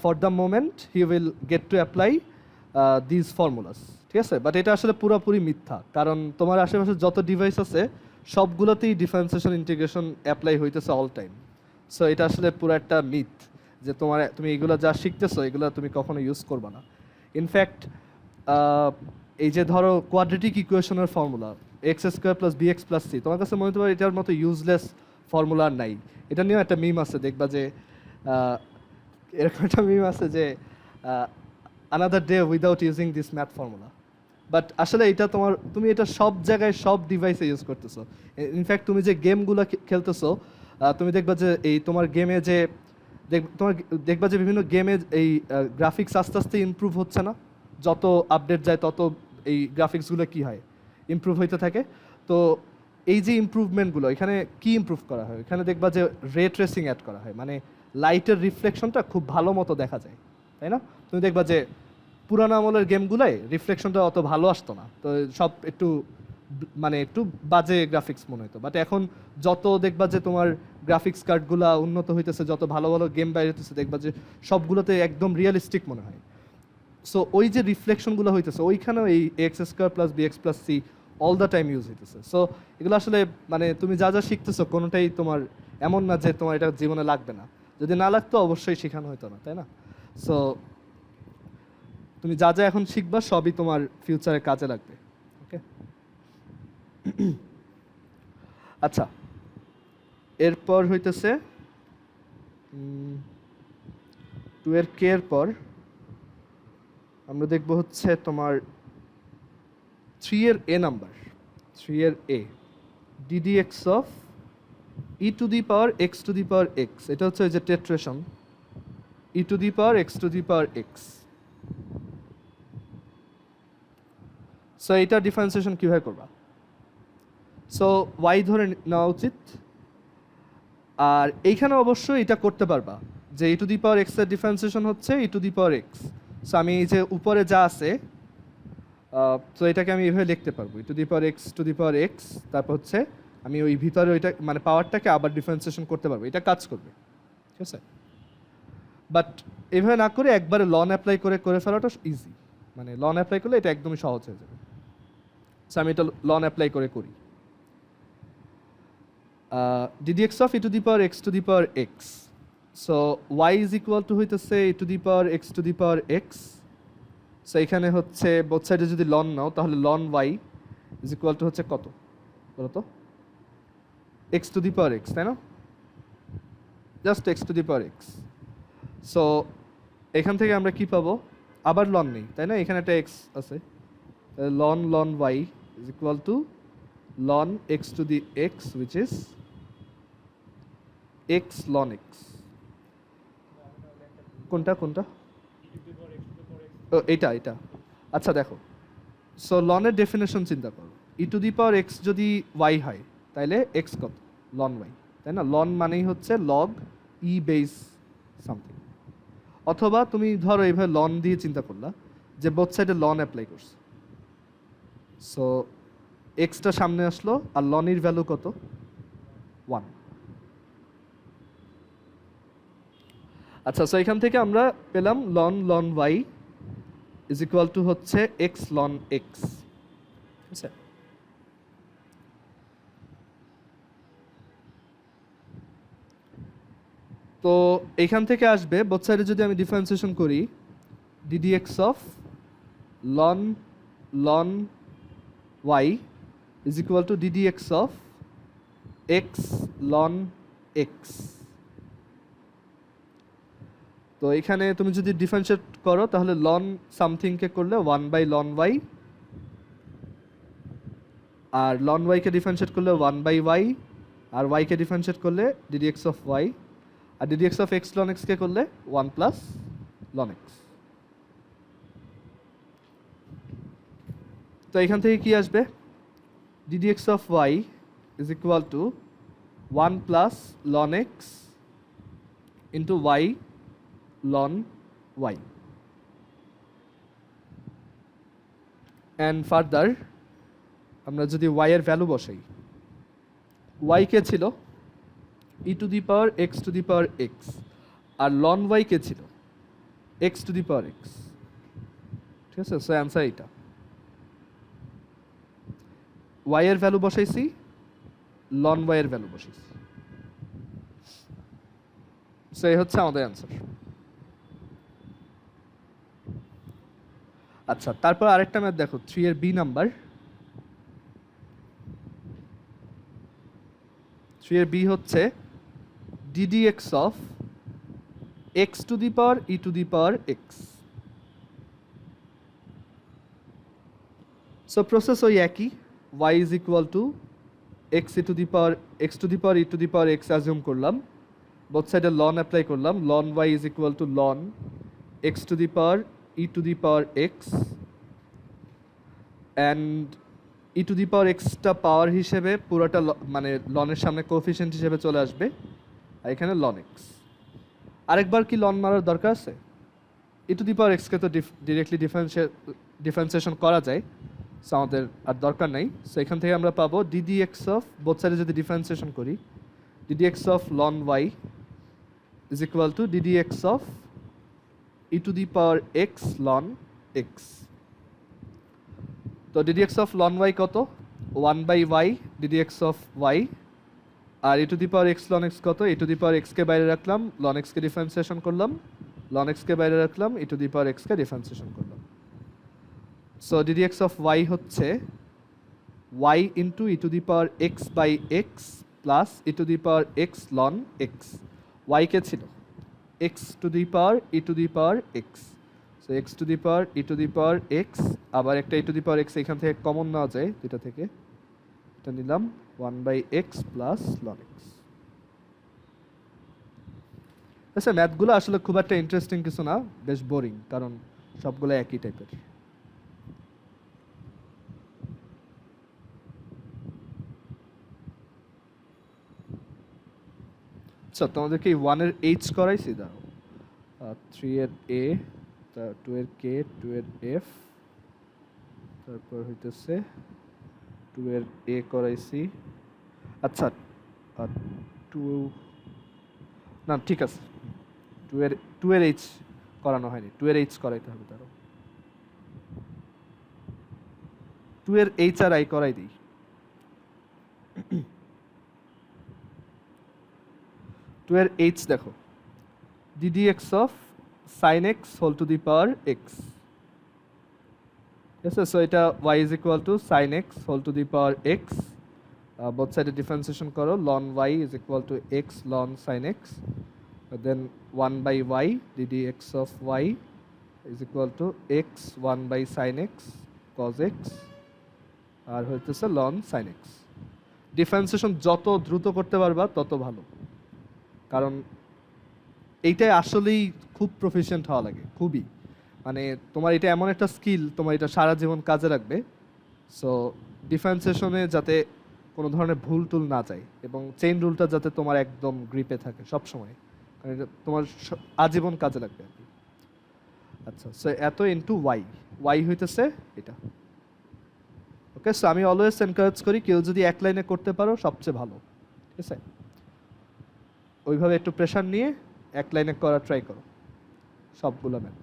for the moment he will get to apply these formulas, ঠিক আছে? বাট এটা আসলে পুরোপুরি মিথ্যা, কারণ তোমার আশেপাশে যত ডিভাইস আছে সবগুলোতেই ডিফারেন্সিয়েশন ইন্টিগ্রেশন অ্যাপ্লাই হইতেছে অল টাইম। সো এটা আসলে পুরো একটা মিথ যে তুমি এগুলো যা শিখতেছো এগুলো তুমি কখনো ইউজ করবে না। ইনফ্যাক্ট এই যে ধরো কোয়াড্রেটিক ইকুয়েশনের formula x square plus b x plus c, তোমার কাছে মনে হতে পারে এটার মতো ইউজলেস ফর্মুলা আর নাই। এটা নিয়েও একটা মিম আছে, দেখবা যে এরকম একটা মিম আছে যে another day without using this math formula. But আসলে এটা তুমি এটা সব জায়গায় সব ডিভাইসে ইউজ করতেছো। ইনফ্যাক্ট তুমি যে গেমগুলো খেলতেছো তুমি দেখবা যে এই তোমার গেমে যে দেখবা যে বিভিন্ন গেমে এই গ্রাফিক্স আস্তে আস্তে ইমপ্রুভ হচ্ছে না? যত আপডেট যায় তত এই গ্রাফিক্সগুলো কি হয়, ইমপ্রুভ হইতে থাকে। তো এই যে ইমপ্রুভমেন্টগুলো এখানে কি ইমপ্রুভ করা হয়, এখানে দেখবা যে রে ট্রেসিং অ্যাড করা হয়, মানে লাইটের রিফ্লেকশনটা খুব ভালো মতো দেখা যায়, তাই না? তুমি দেখবা যে পুরানো আমলের গেমগুলোয় রিফ্লেকশনটা অত ভালো আসতো না, তো সব একটু মানে একটু বাজে গ্রাফিক্স মনে হতো। বাট এখন যত দেখবা যে তোমার গ্রাফিক্স কার্ডগুলো উন্নত হইতেছে, যত ভালো ভালো গেম বাইরে হইতেছে, দেখবা যে সবগুলোতে একদম রিয়েলিস্টিক মনে হয়। সো ওই যে রিফ্লেকশনগুলো হইতেছে ওইখানেও এই x square plus b x plus c all the time use হইতেছে। সো এগুলো আসলে মানে তুমি যা যা শিখতেছো কোনোটাই তোমার এমন না যে তোমার এটা জীবনে লাগবে না। যদি না লাগতো অবশ্যই শেখানো হতো না, তাই না? সো তুমি যা যা এখন শিখবা সবই তোমার ফিউচারে কাজে লাগবে। ওকে, আচ্ছা এরপর হইতেছে 2 এর কে এর পর আমরা দেখব হচ্ছে তোমার 3 এর এ নাম্বার, 3 এর a ddx of e to the power x to the power x, এটা হচ্ছে ওই যে tetration, e to the power x to the power x. So এটা ডিফারেন্সিয়েশন কীভাবে করবা? সো ওয়াই ধরে নেওয়া উচিত, আর এইখানে অবশ্যই এটা করতে পারবা যে e to the power x এর ডিফারেন্সিয়েশন হচ্ছে e to the power x. So আমি এই যে উপরে যা আছে, তো এটাকে আমি এইভাবে লিখতে পারবো, e to the power x to the power x, তারপর হচ্ছে আমি ওই ভিতরে ওইটা মানে পাওয়ারটাকে আবার ডিফারেন্সিয়েশন করতে পারবো, এটা কাজ করবে, ঠিক আছে? বাট এইভাবে না করে একবারে লন অ্যাপ্লাই করে ফেলাটা ইজি, মানে লন অ্যাপ্লাই করলে এটা একদমই সহজ হয়ে যাবে। সো আমি এটা লন অ্যাপ্লাই করি। ddx of e to the power x to the power x. So y is equal to হইতেছে e to the power x to the power x. So এখানে হচ্ছে বোথ সাইডে যদি লন নাও তাহলে ln y is equal to হচ্ছে কত বলো তো? x to the power x, তাই না? Just x to the power x. So এখান থেকে আমরা কি পাবো? আবার লন নেই, তাই না? এখানে একটা x আছে, loan y is equal to ln x to the x, which is x ln x. কোনটা এটা আচ্ছা দেখো, সো লনের ডেফিনেশন চিন্তা করো, ই টু দি পাওয়ার এক্স যদি ওয়াই হয় তাহলে এক্স কত? লন ওয়াই, তাই না? লন মানেই হচ্ছে লগ ই বেস সামথিং। অথবা তুমি ধরো এইভাবে লন দিয়ে চিন্তা করলা যে বোথ সাইডে লন অ্যাপ্লাই করছে, সো এক্সটা সামনে আসলো আর লনের ভ্যালু কত? 1। আচ্ছা, সো এখান থেকে আমরা পেলাম ln y is equal to হচ্ছে এক্স লন এক্স, ঠিক আছে? তো এখান থেকে আসবে বোথ সাইডে যদি আমি ডিফারেন্সিয়েশন করি, ddx of ln y is equal to ddx of x ln x. তো এখানে তুমি যদি ডিফারেন্সিয়েট করো তাহলে লন সামথিংকে করলে 1 বাই লন y, আর লন y কে ডিফারেন্সিয়েট করলে 1 বাই y, আর y কে ডিফারেন্সিয়েট করলে ddx of y, আর ddx of x ln x কে করলে 1 প্লাস ln x। তো এখান থেকে কি আসবে? ddx of y is equal to 1 plus ln x into y ln y. And further আমরা যদি y এর ভ্যালু বসাই, y কে ছিল e to the power x to the power x, R ln y কে ছিল x to the power x, ঠিক আছে? So answer এটা, y এর ভ্যালু বসাইছি, লন y এর ভ্যালু বসাইছি, সো এই হচ্ছে আমাদের অ্যান্সার। আচ্ছা, তারপর আরেকটা ম্যাথ দেখো, 3 এর বি নাম্বার। 3 এর বি হচ্ছে ddx of x to the power e to the power x. So process ওই একই, y is equal to x to the power e to the power x assume করলাম, both সাইডে loan apply করলাম, ln y is equal to ln x to the power e to the power x, and e to the power x টা পাওয়ার হিসেবে পুরোটা মানে লনের সামনে coefficient হিসেবে চলে আসবে, আর এখানে ln x। আরেকবার কি লন মারার দরকার আছে? e to the power x কে তো ডিরেক্টলি ডিফারেন্সিয়েশন করা যায়, সো আমাদের আর দরকার নাই। সো এখান থেকে আমরা পাবো ddx অফ, বোথ সাইডে যদি ডিফারেন্সিয়েশন করি, ddx of ln y is equal to ddx of e to the power x ln x. তো ddx of ln y কত? 1 by y ddx of y, আর e to the power x ln x কত? e to the power x কে বাইরে রাখলাম, ln x কে differentiation করলাম, ln x কে বাইরে রাখলাম, e to the power x কে ডিফারেন্সিয়েশন করলাম। সো ddx of y হচ্ছে y into e to the power x by x plus e to the power x ln x। y কে ছিল x to the power e to the power x, so x to the power e to the power x, আবার একটা e to the power x এখান থেকে common নেওয়া যায় দুটা থেকে, এটা নিলাম 1 by x plus ln x। আচ্ছা, ম্যাথগুলো আসলে খুব একটা ইন্টারেস্টিং কিছু না, বেশ বোরিং, কারণ সবগুলো একই টাইপের। আচ্ছা, তোমাদেরকে এই 1 এর এইচ করাইছি, দাও 3 এর এ, 2 এর কে, 2 এর এফ, তারপর হইতেছে 2 এর এ করাইছি। আচ্ছা, 2, না ঠিক আছে, 2 এর এইচ করানো হয়নি, 2 এর এইচ করাইতে হবে। তারও 2 এর এইচ আর আই করাই দিই। 2 এর এইচ দেখো, ddx of sin x whole to the power x, ঠিক আছে? সো এটা y is equal to sin x whole to the power x, both সাইডে ডিফারেন্সিয়েশন করো, ln y is equal to x ln sin x, then 1 by y ddx of y is equal to x 1 by sin x cos x, আর হইতেছে ln sin x। Differentiation যত দ্রুত করতে পারবা তত ভালো, কারণ এইটাই আসলেই খুব প্রফিশিয়েন্ট হওয়া লাগে, খুবই, মানে তোমার এটা এমন একটা স্কিল, তোমার এটা সারা জীবন কাজে লাগবে। সো ডিফারেন্সিয়েশনে যাতে কোনো ধরনের ভুল টুল না যায়, এবং চেইন রুলটা যাতে তোমার একদম গ্রিপে থাকে সব সময়, কারণ এটা তোমার আজীবন কাজে লাগবে আর কি। আচ্ছা, সো এত ইনটু ওয়াই, ওয়াই হইতেছে এটা। ওকে, সো আমি অলওয়েজ এনকারেজ করি কেউ যদি এক লাইনে করতে পারো সবচেয়ে ভালো, ঠিক আছে? ওইভাবে একটু প্রেশার নিয়ে এক লাইনে করা ট্রাই করো সবগুলো ম্যাথ।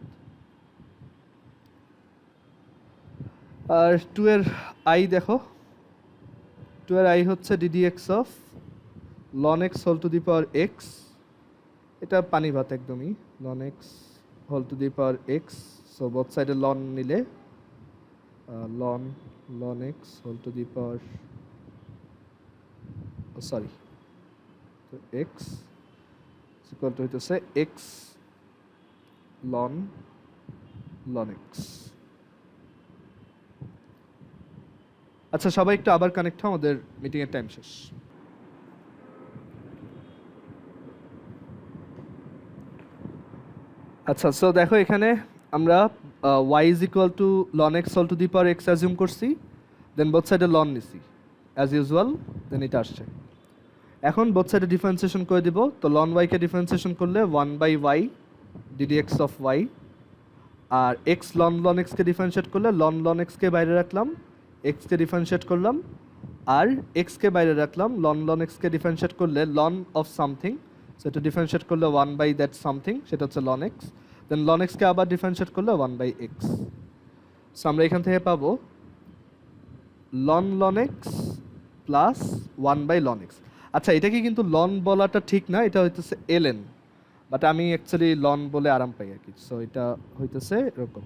আর 2 এর আই দেখো, 2 এর আই হচ্ছে ddx of ln x whole to the power x, এটা পানি ভাত একদমই, ln x whole to the power x, so both সাইডে ln নিলে ln x whole to the power, sorry, তো x ইকুয়াল টু হইতেছে x ln x। আচ্ছা, সবাই একটু আবার কানেক্ট হও, আমাদের মিটিং এর টাইম শেষ। আচ্ছা, সো দেখো এখানে আমরা y is equal to ln x all to the power x assume করছি, দেন বোথ সাইডে ln নিছি অ্যাজ ইউজুয়াল, দেন এটা আসছে। এখন বোথ সাইডে ডিফারেন্সিয়েশন করে দিব, তো ln y কে ডিফারেন্সিয়েশন করলে 1 by y ddx of y, আর x ln x কে ডিফারেন্সিয়েট করলে ln x কে বাইরে রাখলাম, x কে ডিফারেন্সিয়েট করলাম, আর x কে বাইরে রাখলাম, ln x কে ডিফারেন্সিয়েট করলে ln অফ সামথিং, সেটা ডিফারেন্সিয়েট করলে 1 by that সামথিং, সেটা হচ্ছে ln x, দেন ln x কে আবার ডিফারেন্সিয়েট করলে 1 by x। সো আমরা এখান থেকে পাবো ln x plus 1 by ln x। আচ্ছা, এটাকে কিন্তু ln বলাটা ঠিক না, এটা হইতেছে ln, বাট আমি অ্যাকচুয়ালি ln বলে আরাম পাই আর কি। সো এটা হইতেছে এরকম,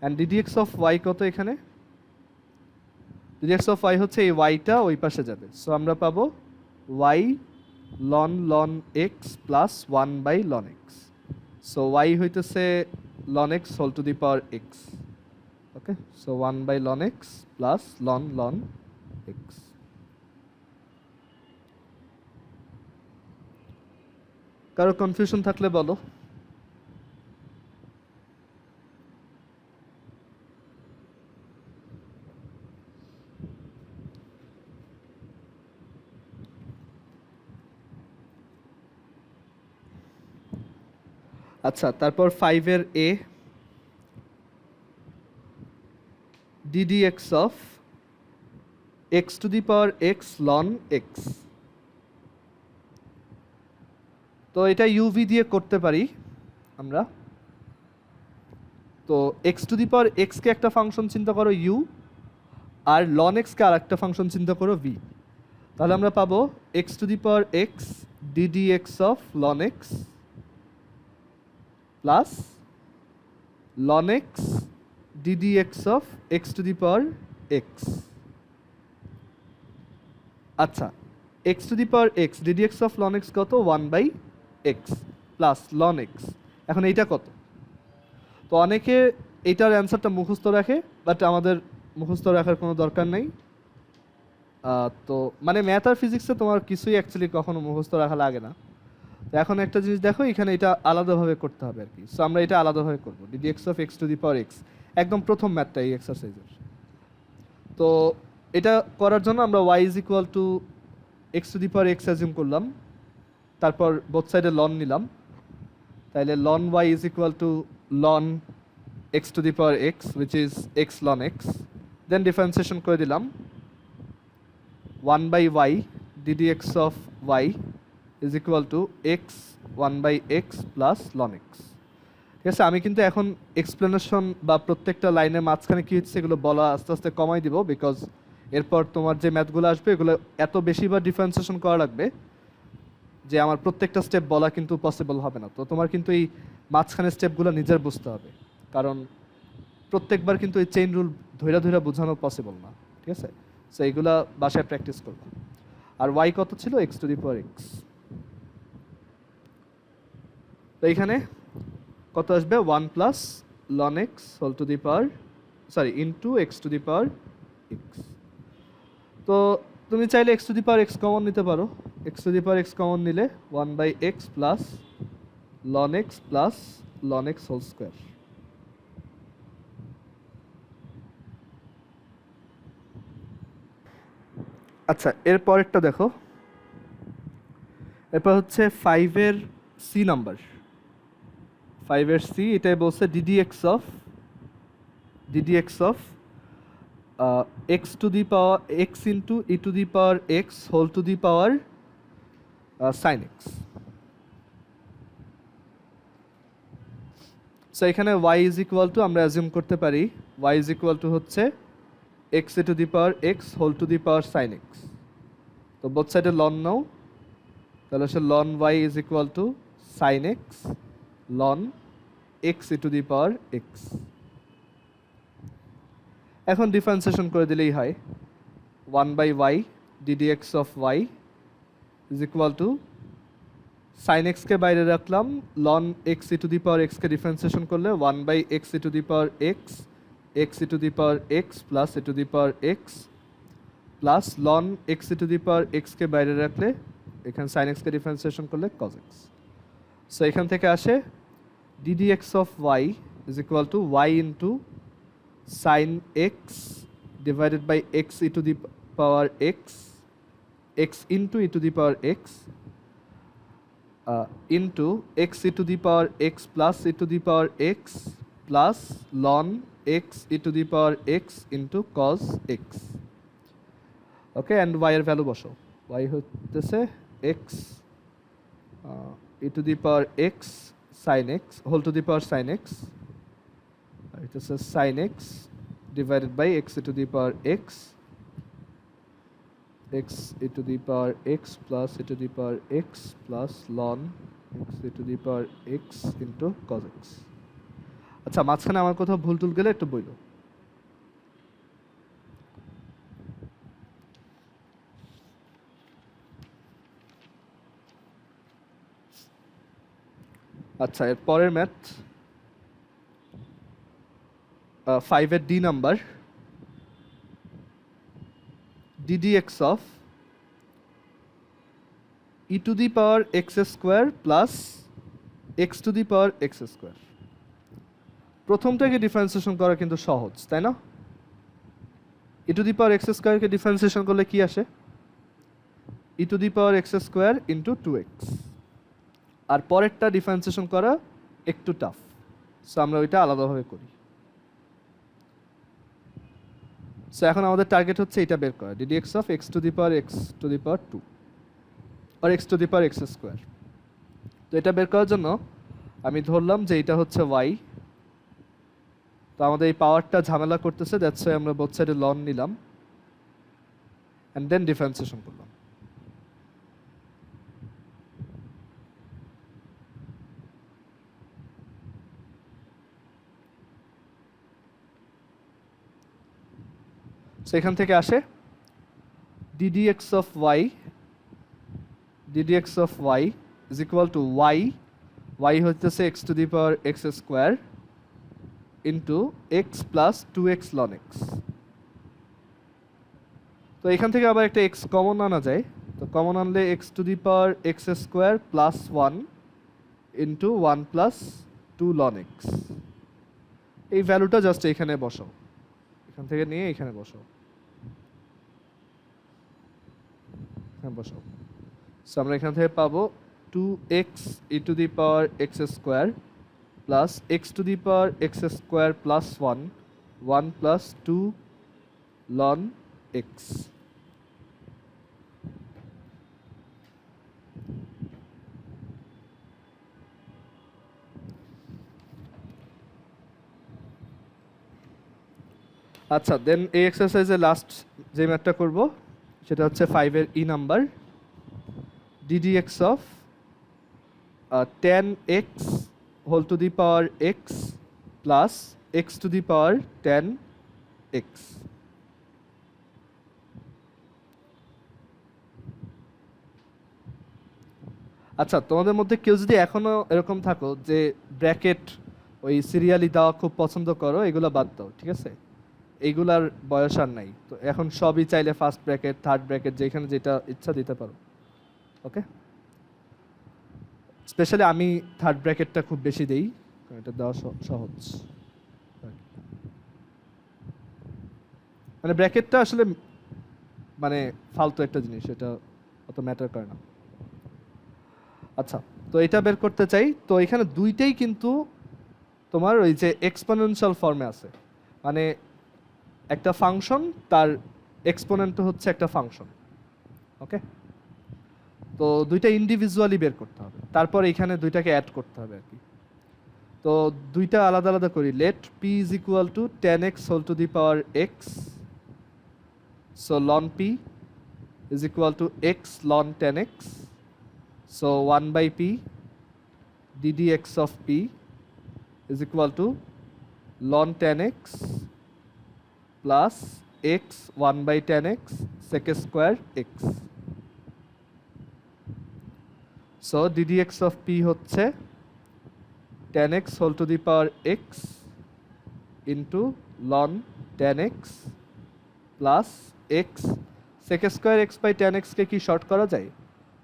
অ্যান্ড ddx অফ y কত এখানে, ddx অফ y হচ্ছে এই yটা ওই পাশে যাবে, সো আমরা পাবো y ln x plus 1 by ln x, so y হইতেছে ln x whole to the power x। Okay, so 1 by ln x plus ln x। কারো কনফিউশন থাকলে বলো। আচ্ছা, তারপর 5 এর a ddx of x to the power x ln x, তো এটা uv দিয়ে করতে পারি আমরা। তো x to the power x কে একটা ফাংশন চিন্তা করো u, আর ln x কে আরেকটা ফাংশন চিন্তা করো v, তাহলে আমরা পাবো x to the power x ddx of ln x plus ln x ddx of x to the power x। আচ্ছা, x to the power x ddx of ln x কত, 1 by x plus ln x। এখন এইটা কত? তো অনেকে এইটার অ্যান্সারটা মুখস্থ রাখে, বাট আমাদের মুখস্থ রাখার কোনো দরকার নেই। তো মানে ম্যাথ আর ফিজিক্সে তোমার কিছুই অ্যাকচুয়ালি কখনো মুখস্থ রাখা লাগে না। তো এখন একটা জিনিস দেখো, এখানে এটা আলাদাভাবে করতে হবে আর কি। সো আমরা এটা আলাদাভাবে করব, ddx of x to the power x, একদম প্রথম ম্যাথটা এই এক্সারসাইজের। তো এটা করার জন্য আমরা y is equal to x to the power x assume করলাম, তারপর বোথ সাইডে লন নিলাম, তাহলে ln y is equal to ln x to the power x which is x ln x, then differentiation করে দিলাম 1 by y ddx of y is equal to x 1 by x plus ln x. ঠিক আছে, আমি কিন্তু এখন explanation বা প্রত্যেকটা লাইনের মাঝখানে কী হচ্ছে এগুলো বলা আস্তে আস্তে কমাই দিব, বিকজ এরপর তোমার যে ম্যাথগুলো আসবে এগুলো এত বেশিবার ডিফারেন্সিয়েশন করা লাগবে যে আমার প্রত্যেকটা স্টেপ বলা কিন্তু পসিবল হবে না। তো তোমার কিন্তু এই মাঝখানে স্টেপগুলো নিজের বুঝতে হবে, কারণ প্রত্যেকবার কিন্তু এই চেইন রুল ধৈরা ধৈরা বোঝানো পসিবল না। ঠিক আছে, সো এইগুলা বাসায় প্র্যাকটিস করবো। আর y কত ছিল? X to the power x. তো এইখানে কত আসবে? 1 plus ln x whole to the power, sorry, into x to the power x. তো তুমি চাইলে x to the power x common নিতে পারো। X to the power x common নিলে 1 by x plus ln x whole square. আচ্ছা, এর পরেরটা দেখো, এরপর হচ্ছে 5-এর সি নাম্বার, 5-এর সি, এটাই বলছে ddx of x to the power x into e to the power x whole to the power sine x. So এখানে y ইজ ইকুয়াল টু, আমরা অ্যাজিউম করতে পারি y ইজ ইকুয়াল টু হচ্ছে x to the power x whole to the power sine x. তো both সাইডে ln নাও, তাহলে হচ্ছে ln y is equal to sine x ln x e to the power x. এখন differentiation করে দিলেই হয় 1 by y ddx of y is equal to sine এক্সকে বাইরে রাখলাম, ln x e to the power এক্সকে ডিফারেন্সিয়েশন করলে 1 by x e to the power x, x e to the power x plus e to the power x plus ln x e to the power এক্সকে বাইরে রাখলে এখানে sign এক্সকে differentiation করলে cos x. So এখান থেকে আসে ddx of y is equal to y into sine x divided by x e to the power x, x into e to the power x into x e to the power x plus e to the power x plus ln x e to the power x into cos x. Okay, and y এর value বসো, y হচ্ছে x e to the power x sine x whole to the power sine x, it is a sin x divided by x to the power x, x to the power x plus to the power x plus ln x to the power x into cos x. আচ্ছা, মাঝখানে আমার কোথাও ভুল টুল গেলে একটু বইলো। আচ্ছা, এর পরের ম্যাথ 5-এর d number, ddx of e to the power x square plus x to the power x square. প্রথমটাকে ডিফারেন্সিয়েশন করা কিন্তু সহজ, তাই না? E to the power x স্কোয়ারকে ডিফারেন্সিয়েশন করলে কি আসে? E to the power x square into 2x। আর পরেরটা ডিফারেন্সিয়েশন করা একটু টাফ, সো আমরা ওইটা আলাদাভাবে করি। সো এখন আমাদের টার্গেট হচ্ছে এটা বের করা, ddx of x to the power x to the power 2 আর x to the power x square. তো এটা বের করার জন্য আমি ধরলাম যে এটা হচ্ছে y। তো আমাদের এই পাওয়ারটা ঝামেলা করতেছে, দ্যাটস ওয়াই আমরা বোথ সাইডে লন নিলাম অ্যান্ড দেন ডিফারেন্সিয়েশন করলাম। সেখান থেকে আসে ddx of y is equal to y হচ্ছে x to the power x square into x plus 2x ln x. তো এখান থেকে আবার একটা এক্স কমন আনা যায়, তো কমন আনলে x to the power x square plus 1 into 1 plus 2 ln x. এই ভ্যালুটা জাস্ট এখানে বসাও, এখান থেকে নিয়ে এখানে বসাও, এখানে বসাও। সো আমরা এখান থেকে পাবো 2x e to the power x square plus x to the power x square plus 1 1 plus 2 ln x. আচ্ছা, দেন এই এক্সারসাইজে লাস্ট যে ম্যাথটা করব সেটা হচ্ছে 5 এর e number, ddx of 10x whole to the power x plus x to the power 10x। আচ্ছা, তোমাদের মধ্যে কেউ যদি এখনো এরকম থাকো যে ব্র্যাকেট ওই সিরিয়ালি দেওয়া খুব পছন্দ করো, এগুলো বাদ দাও, ঠিক আছে? এইগুলার বয়স আর নাই, তো এখন সবই চাইলে ফার্স্ট ব্র্যাকেট থার্ড ব্র্যাকেট যেখানে যেটা ইচ্ছা দিতে পারো। ওকে, স্পেশালি আমি থার্ড ব্র্যাকেটটা খুব বেশি দেই, এটা দেওয়া সহজ। মানে ব্র্যাকেটটা আসলে মানে ফালতু একটা জিনিস, এটা অত ম্যাটার করে না। আচ্ছা, তো এটা বের করতে চাই, তো এখানে দুইটাই কিন্তু তোমার ওই যে এক্সপোনেনশিয়াল ফর্মে আছে, মানে একটা ফাংশন তার এক্সপোনেন্ট হচ্ছে একটা ফাংশন। ওকে, তো দুইটা ইন্ডিভিজুয়ালি বের করতে হবে, তারপর এখানে দুইটাকে অ্যাড করতে হবে আর কি। তো দুইটা আলাদা আলাদা করি। Let p is equal to 10x whole to the power x, so ln p is equal to x ln 10x, so 1 by p ddx of p is equal to ln 10x plus x 1 by 10x sec square x। So ddx of p হচ্ছে 10x whole to the power x into ln 10x plus x sec square x by 10x কে কি short করা যায়?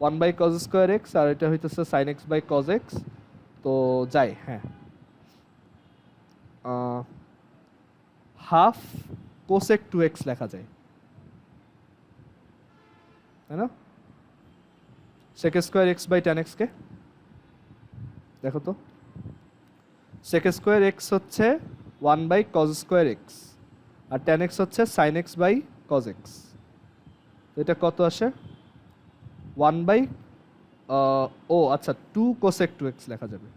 1 by cos square x, আর এটা হইতেছে sin x by cos x, তো যায়, হ্যাঁ, হাফ কোসেক 2x লেখা যায়, তাই না? sec square x by 10x কে দেখো তো, sec স্কোয়ার x হচ্ছে 1 বাই cos স্কোয়ার x, আর 10x হচ্ছে sin x by cos x। এটা কত আসে? 1 বাই ও আচ্ছা 2 কোসেক 2x লেখা যাবে,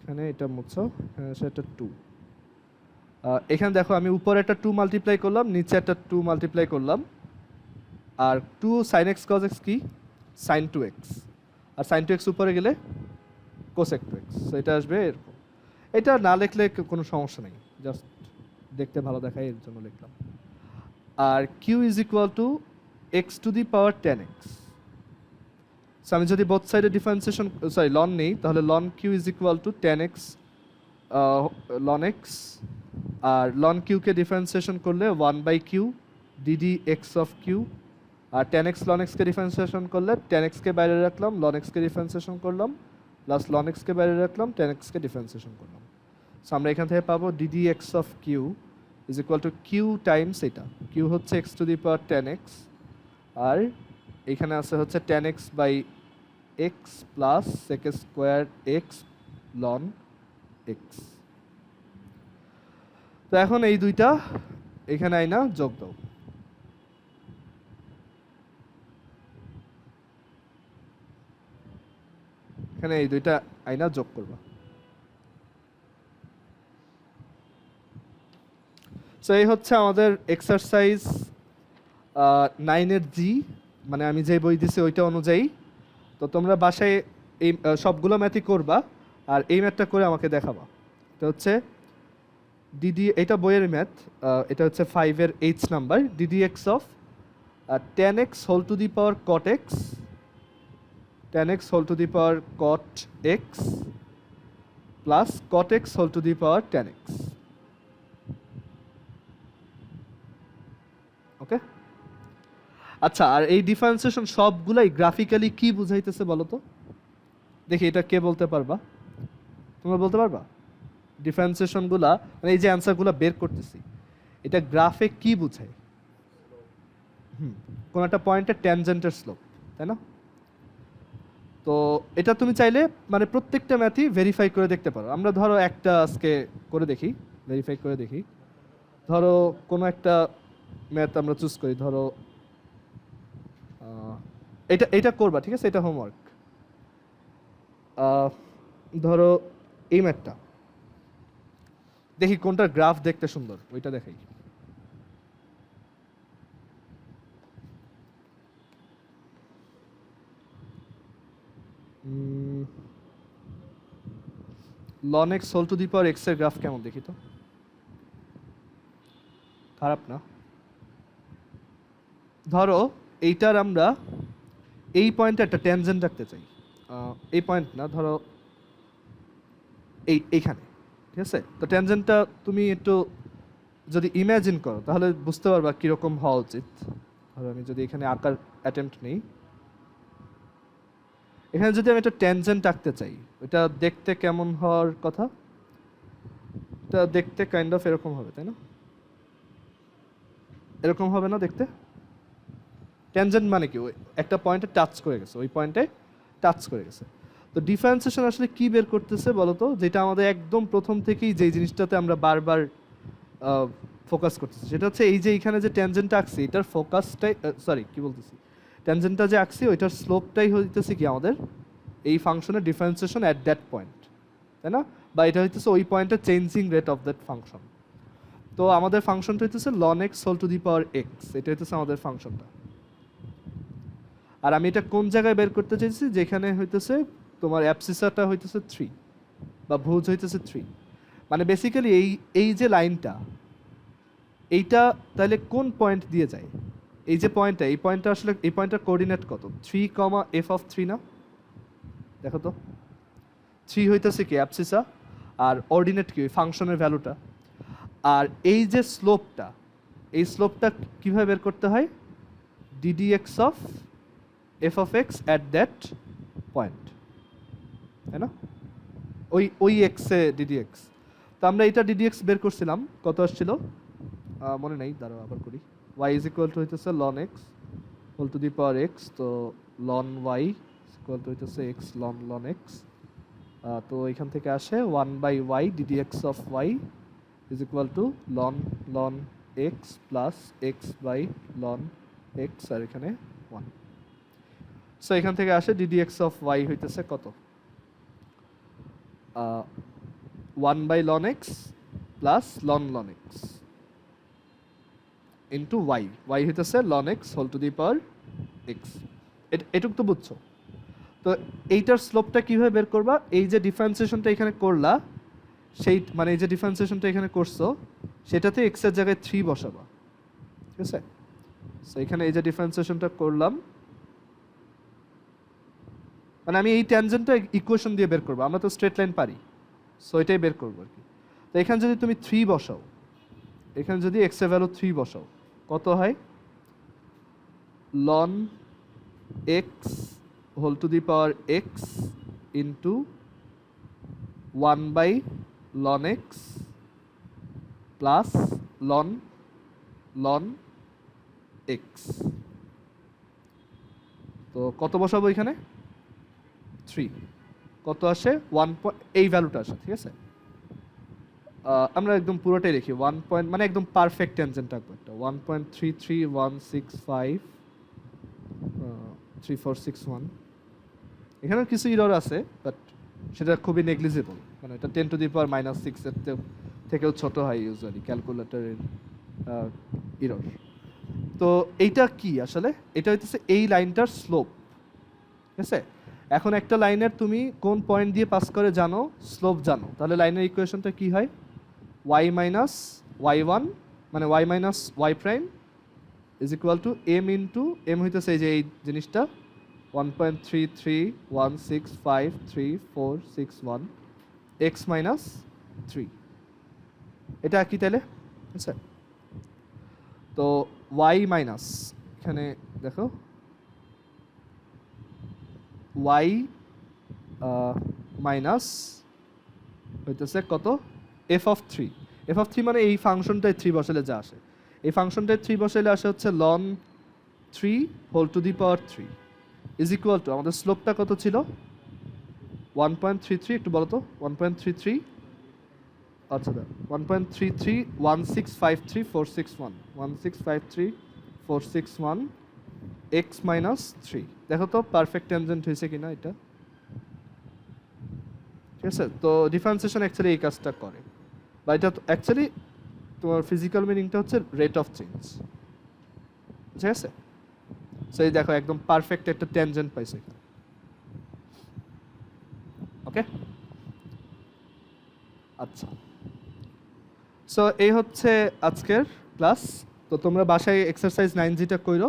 এখানে এটা মুছো, এখানে সেটা 2। এখানে দেখো আমি উপরে একটা 2 মাল্টিপ্লাই করলাম, নিচে একটা 2 মাল্টিপ্লাই করলাম, আর 2 sin x cos x কি? sin 2x, আর sin 2x উপরে গেলে cosec 2x, সো এটা আসবে এরকম। এটা না লিখলে কোনো সমস্যা নেই, জাস্ট দেখতে ভালো দেখায় এর জন্য লিখলাম। আর q is equal to x to the power 10x, so আমি যদি বোথ সাইডে ডিফারেন্সিয়েশন লন নেই, তাহলে ln q is equal to 10x ln x, আর লন q কে ডিফারেন্সিয়েশন করলে 1 by q ddx of q, আর 10x ln x কে ডিফারেন্সিয়েশন করলে 10x কে বাইরে রাখলাম, ln x কে ডিফারেন্সিয়েশন করলাম, প্লাস ln x কে বাইরে রাখলাম, 10x কে ডিফারেন্সিয়েশন করলাম। সো আমরা এখান থেকে পাবো ddx of q is equal to q times এটা, q হচ্ছে x to the power 10x, আর এখানে আছে হচ্ছে 10x by x plus sec square x ln x। তো এখন এই দুইটা এখানে আইনা যোগ দাও, এখানে এই দুইটা আইনা যোগ করবা। সো এই হচ্ছে আমাদের এক্সারসাইজ 9 এর জি, মানে আমি যে বই দিছি ওইটা অনুযায়ী। তো তোমরা বাসায় এই সবগুলো ম্যাথই করবা, আর এই ম্যাথটা করে আমাকে দেখাবা। এটা হচ্ছে এটা বইয়ের ম্যাথ, এটা হচ্ছে 5 এর h number, ddx of 10x whole to the power cot x, 10x whole to the power cot x plus cot x whole to the power 10x। Okay, আচ্ছা, আর এই ডিফারেন্সিয়েশন সবগুলাই গ্রাফিক্যালি কি বুঝাইতেছে বলো তো? দেখি এটা কে বলতে পারবা? তোমরা বলতে পারবা? ডিফারেন্সিয়েশনগুলা মানে এই যে অ্যান্সারগুলো বের করতেছি, এটা গ্রাফে কি বোঝায়? কোন একটা পয়েন্টের ট্যানজেন্টের স্লোপ, তাই না? তো এটা তুমি চাইলে মানে প্রত্যেকটা ম্যাথই ভেরিফাই করে দেখতে পারো। আমরা ধরো একটা আজকে করে দেখি, ভেরিফাই করে দেখি। ধরো কোনো একটা ম্যাথ আমরা চুজ করি, ধরো এটা এটা করবা, ঠিক আছে? এটা হোমওয়ার্ক। ধরো এই ম্যাথটা দেখি কোনটা গ্রাফ দেখতে সুন্দর, ওইটা দেখাই। ln x whole to the power x এর গ্রাফ কেমন দেখি তো? খারাপ না। ধরো এইটার আমরা এই পয়েন্টে একটা ট্যানজেন্ট রাখতে চাই। এই পয়েন্ট না, ধরো এইখানে, ঠিক আছে? তো ট্যানজেন্টটা তুমি একটু যদি ইমাজিন করো তাহলে বুঝতে পারবা কিরকম হওয়া উচিত। ধরো আমি যদি এখানে আঁকার অ্যাটেম্প্ট নেই, এখানে যদি আমি একটা ট্যানজেন্ট আঁকতে চাই, ওটা দেখতে কেমন হওয়ার কথা? এটা দেখতে কাইন্ড অফ এরকম হবে, তাই না? এরকম হবে না দেখতে? ট্যানজেন্ট মানে কি? ওই একটা পয়েন্টে টাচ করে গেছে, ওই পয়েন্টে টাচ করে গেছে। তো ডিফারেন্সিয়েশন আসলে কি বের করতেছে বলো তো? যেটা আমাদের একদম প্রথম থেকেই যে জিনিসটাতে আমরা বারবার ফোকাস করতেছি, সেটা হচ্ছে এই যে এইখানে যে ট্যানজেন্টটা আঁকছি, এটার ফোকাসটাই সরি কি বলতেছি, ট্যানজেন্টটা যে আঁকছি ওইটার স্লোপটাই হইতেছে কি আমাদের এই ফাংশনের ডিফারেন্সিয়েশন অ্যাট দ্যাট পয়েন্ট, তাই না? বা এটা হইতেছে ওই পয়েন্টের changing rate of that function. তো আমাদের ফাংশনটা হইতেছে ln x whole to the power x, এটা হইতেছে আমাদের ফাংশনটা। আর আমি এটা কোন জায়গায় বের করতে চাইছি? যেখানে হইতেছে তোমার অ্যাবসিসাটা হইতেছে 3 বা ভুজ হইতেছে 3। মানে বেসিক্যালি এই এই যে লাইনটা, এইটা তাহলে কোন পয়েন্ট দিয়ে যায়? এই যে পয়েন্টটা, এই পয়েন্টটা আসলে এই পয়েন্টটার কোঅর্ডিনেট কত? 3, f অফ 3 না? দেখো তো, 3 হইতেছে কি অ্যাবসিসা, আর অর্ডিনেট কি ফাংশনের ভ্যালুটা। আর এই যে স্লোপটা, এই স্লোপটা কিভাবে বের করতে হয়? ddx of f of x at that point, তাই না? ওই x এ ddx। তো আমরা এটা ddx বের করছিলাম, কত আসছিল মনে নাই, দাঁড়াও আবার করি। y is equal to হইতেছে ln x whole to the power x, তো ln y is equal to হইতেছে x ln x। তো এখান থেকে আসে 1/y ddx of y is equal to ln x plus x by ln x, আর এখানে 1। So এখান থেকে আসে ddx of y হইতেছে কত? 1/ln x plus ln x into y, y হইতেছে ln x whole to the power x। এটুক তো বুঝছো? তো এইটার স্লোপটা কিভাবে বের করবা? এই যে ডিফারেন্সিয়েশনটা এখানে করলা, সেই মানে এই যে ডিফারেন্সিয়েশনটা এখানে করছো, সেটাতে x এর জায়গায় 3 বসাবা, ঠিক আছে? সো এখানে এই যে ডিফারেন্সিয়েশনটা করলাম, মানে আমি এই ট্যানজেন্টটা ইকুয়েশন দিয়ে বের করবো, আমরা তো স্ট্রেট লাইন পারি, সো এটাই বের করবো আর কি। তো এখানে যদি তুমি 3 বসাও, এখানে যদি x এর ভ্যালু 3 বসাও, কত হয়? ln x whole to the power x into 1/ln x plus ln x। তো কত বসাবো এখানে? 3। কত আসে? 1 এই ভ্যালুটা আসে, ঠিক আছে? আমরা একদম পুরোটাই লিখি 1 পয়েন্ট, মানে একদম পারফেক্ট ট্যানজেন্ট রাখবো একটা 1.33165 এখানে কিছু ইরর আছে, বাট সেটা খুবই নেগলিজেবল, মানে এটা 10 টু দি পাওয়ার -6 এর থেকেও ছোট হয় ইউজুয়ালি ক্যালকুলেটরের ইরর। তো এইটা কি আসলে? এটা হইতেছে এই লাইনটার স্লোপ, ঠিক আছে? এখন একটা লাইনের তুমি কোন পয়েন্ট দিয়ে পাস করে জানো, স্লোপ জানো, তাহলে লাইনের ইকুয়েশনটা কি হয়? y মাইনাস y1 মানে y minus y prime is equal two m into m হইতেছে এই যে এই জিনিসটা 1.33165341 x মাইনাস 3। এটা কি তাহলে? আচ্ছা, তো y মাইনাস এখানে দেখো ওয়াই মাইনাস হইতেছে কত F of three. F of three মানে এই ফাংশনটায় থ্রি বসালে যা আসে, এই ফাংশনটায় থ্রি বসালে আসে হচ্ছে ln three whole to the power three is equal to আমাদের স্লোপটা কত ছিল 1.33, একটু বলো তো 1.33, আচ্ছা 1.33 1653461 1653461 এক্স মাইনাস থ্রি। দেখো তো পারফেক্ট ট্যানজেন্ট হয়েছে কিনা এটা, ঠিক আছে। তো ডিফারেন্সিয়েশন অ্যাকচুয়ালি এই কাজটা করে, বা এটা অ্যাকচুয়ালি তোমার ফিজিক্যাল মিনিংটা হচ্ছে রেট অফ চেঞ্জ, ঠিক আছে। সো এই দেখো একদম পারফেক্ট একটা ট্যানজেন্ট পাইছে এখানে, ওকে। আচ্ছা, সো এই হচ্ছে আজকের ক্লাস। তো তোমরা বাসায় এক্সারসাইজ 9Gটা কইরো,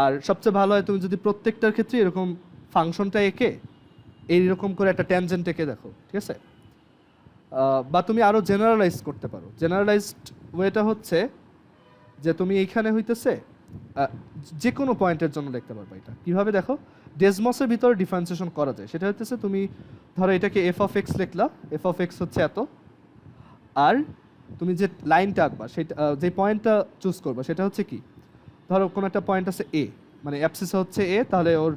আর সবচেয়ে ভালো হয় তুমি যদি প্রত্যেকটার ক্ষেত্রে এরকম ফাংশনটা এঁকে এইরকম করে একটা ট্যানজেন্ট এঁকে দেখো, ঠিক আছে। বা তুমি আরও জেনারেলাইজ করতে পারো। জেনারেলাইজড ওয়েটা হচ্ছে যে তুমি এইখানে হইতেছে যে কোনো পয়েন্টের জন্য লিখতে পারবে। এটা কীভাবে দেখো, ডেসমসের ভিতরে ডিফারেন্সিয়েশন করা যায়। সেটা হচ্ছে তুমি ধরো এটাকে এফ অফ এক্স লিখলা, এফ অফ এক্স হচ্ছে এত, আর তুমি যে লাইনটা আঁকবা সেটা যে পয়েন্টটা চুজ করবা সেটা হচ্ছে কি, ধরো কোনো একটা পয়েন্ট আছে এ, মানে অ্যাপসিস হচ্ছে এ, তাহলে ওর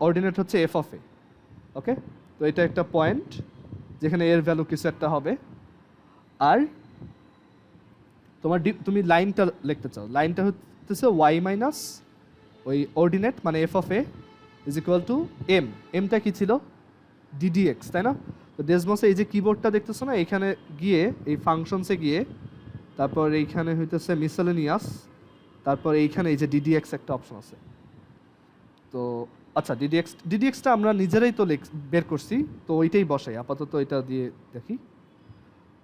অর্ডিনেট হচ্ছে এফ অফ এ, ওকে। তো এটা একটা পয়েন্ট যেখানে এর ভ্যালু কিছু একটা হবে, আর তোমার তুমি লাইনটা লিখতে চাও, লাইনটা হচ্ছে ওয়াই মাইনাস ওই অর্ডিনেট মানে f of a is equal to m. এমটা কি ছিল ডিডি এক্স, তাই না? তো ডেসমসে এই যে কিবোর্ডটা দেখতেছো না, এখানে গিয়ে এই ফাংশনসে গিয়ে তারপর এইখানে হইতেছে মিসেলেনিয়াস, তারপর এইখানে এই যে ডিডি এক্স একটা অপশন আছে। তো আচ্ছা ডিডি এক্সটা আমরা নিজেরাই তো বের করছি, তো ওইটাই বসাই আপাতত, এটা দিয়ে দেখি।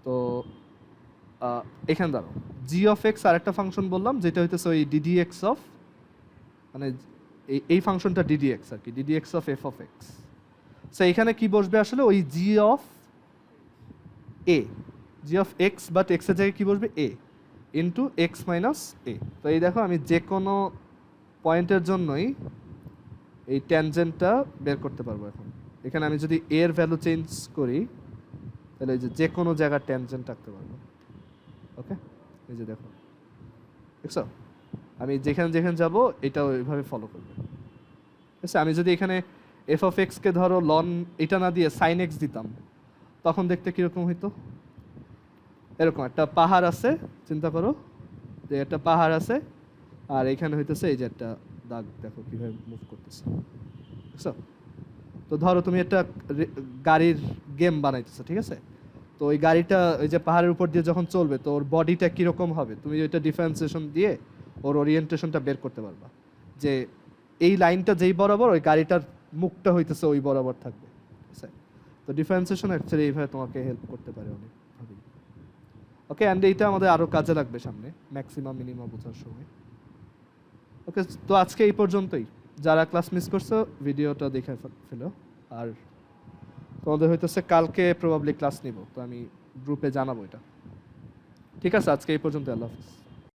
তো এখানে দাঁড়ো জি অফ এক্স আর একটা ফাংশন বললাম যেটা হইতেছে ওই ডিডি এক্স অফ, মানে এই ফাংশনটা ডিডি এক্স আর কি, dd x of f of x. So এখানে কি বসবে আসলে ওই g of a, g of x, but এক্সের জায়গায় কি বসবে a into x minus a. তো এই দেখো আমি যে কোনো পয়েন্টের জন্যই এই ট্যানজেন্টটা বের করতে পারবো এখন। এখানে আমি যদি এর ভ্যালু চেঞ্জ করি তাহলে এই যে কোনো জায়গার ট্যানজেন্ট রাখতে পারবো, ওকে। এই যে দেখো দেখছো, আমি যেখানে যেখানে যাব এটা ওইভাবে ফলো করবে, ঠিক আছে। আমি যদি এখানে এফ অফ এক্সকে ধরো লন এটা না দিয়ে সাইন এক্স দিতাম, তখন দেখতে কীরকম হইতো, এরকম একটা পাহাড় আছে, চিন্তা করো যে একটা পাহাড় আছে, আর এখানে হইতেছে এই যে একটা দাগ, দেখো কীভাবে মুভ করতেছে, বুঝছো। তো ধরো তুমি একটা গাড়ির গেম বানাইতেছো, ঠিক আছে। তো ওই গাড়িটা ওই যে পাহাড়ের উপর দিয়ে যখন চলবে তো ওর বডিটা কীরকম হবে, তুমি ওইটা ডিফারেন্সিয়েশন দিয়ে ওর ওরিয়েন্টেশনটা বের করতে পারবা, যে এই লাইনটা যেই বরাবর ওই গাড়িটার মুখটা হইতেছে ওই বরাবর থাকবে, ঠিক আছে। তো ডিফারেন্সিয়েশন অ্যাকচুয়ালি এইভাবে তোমাকে হেল্প করতে পারে অনেকভাবেই, ওকে। অ্যান্ড এইটা আমাদের আরও কাজে লাগবে সামনে ম্যাক্সিমাম মিনিমাম বোঝার সময়, ওকে। তো আজকে এই পর্যন্তই। যারা ক্লাস মিস করছো ভিডিওটা দেখে ফেলো, আর তোমাদের হইতেছে কালকে প্রবাবলি ক্লাস নিব, তো আমি গ্রুপে জানাবো এটা, ঠিক আছে। আজকে এই পর্যন্ত, আল্লাহ হাফিজ।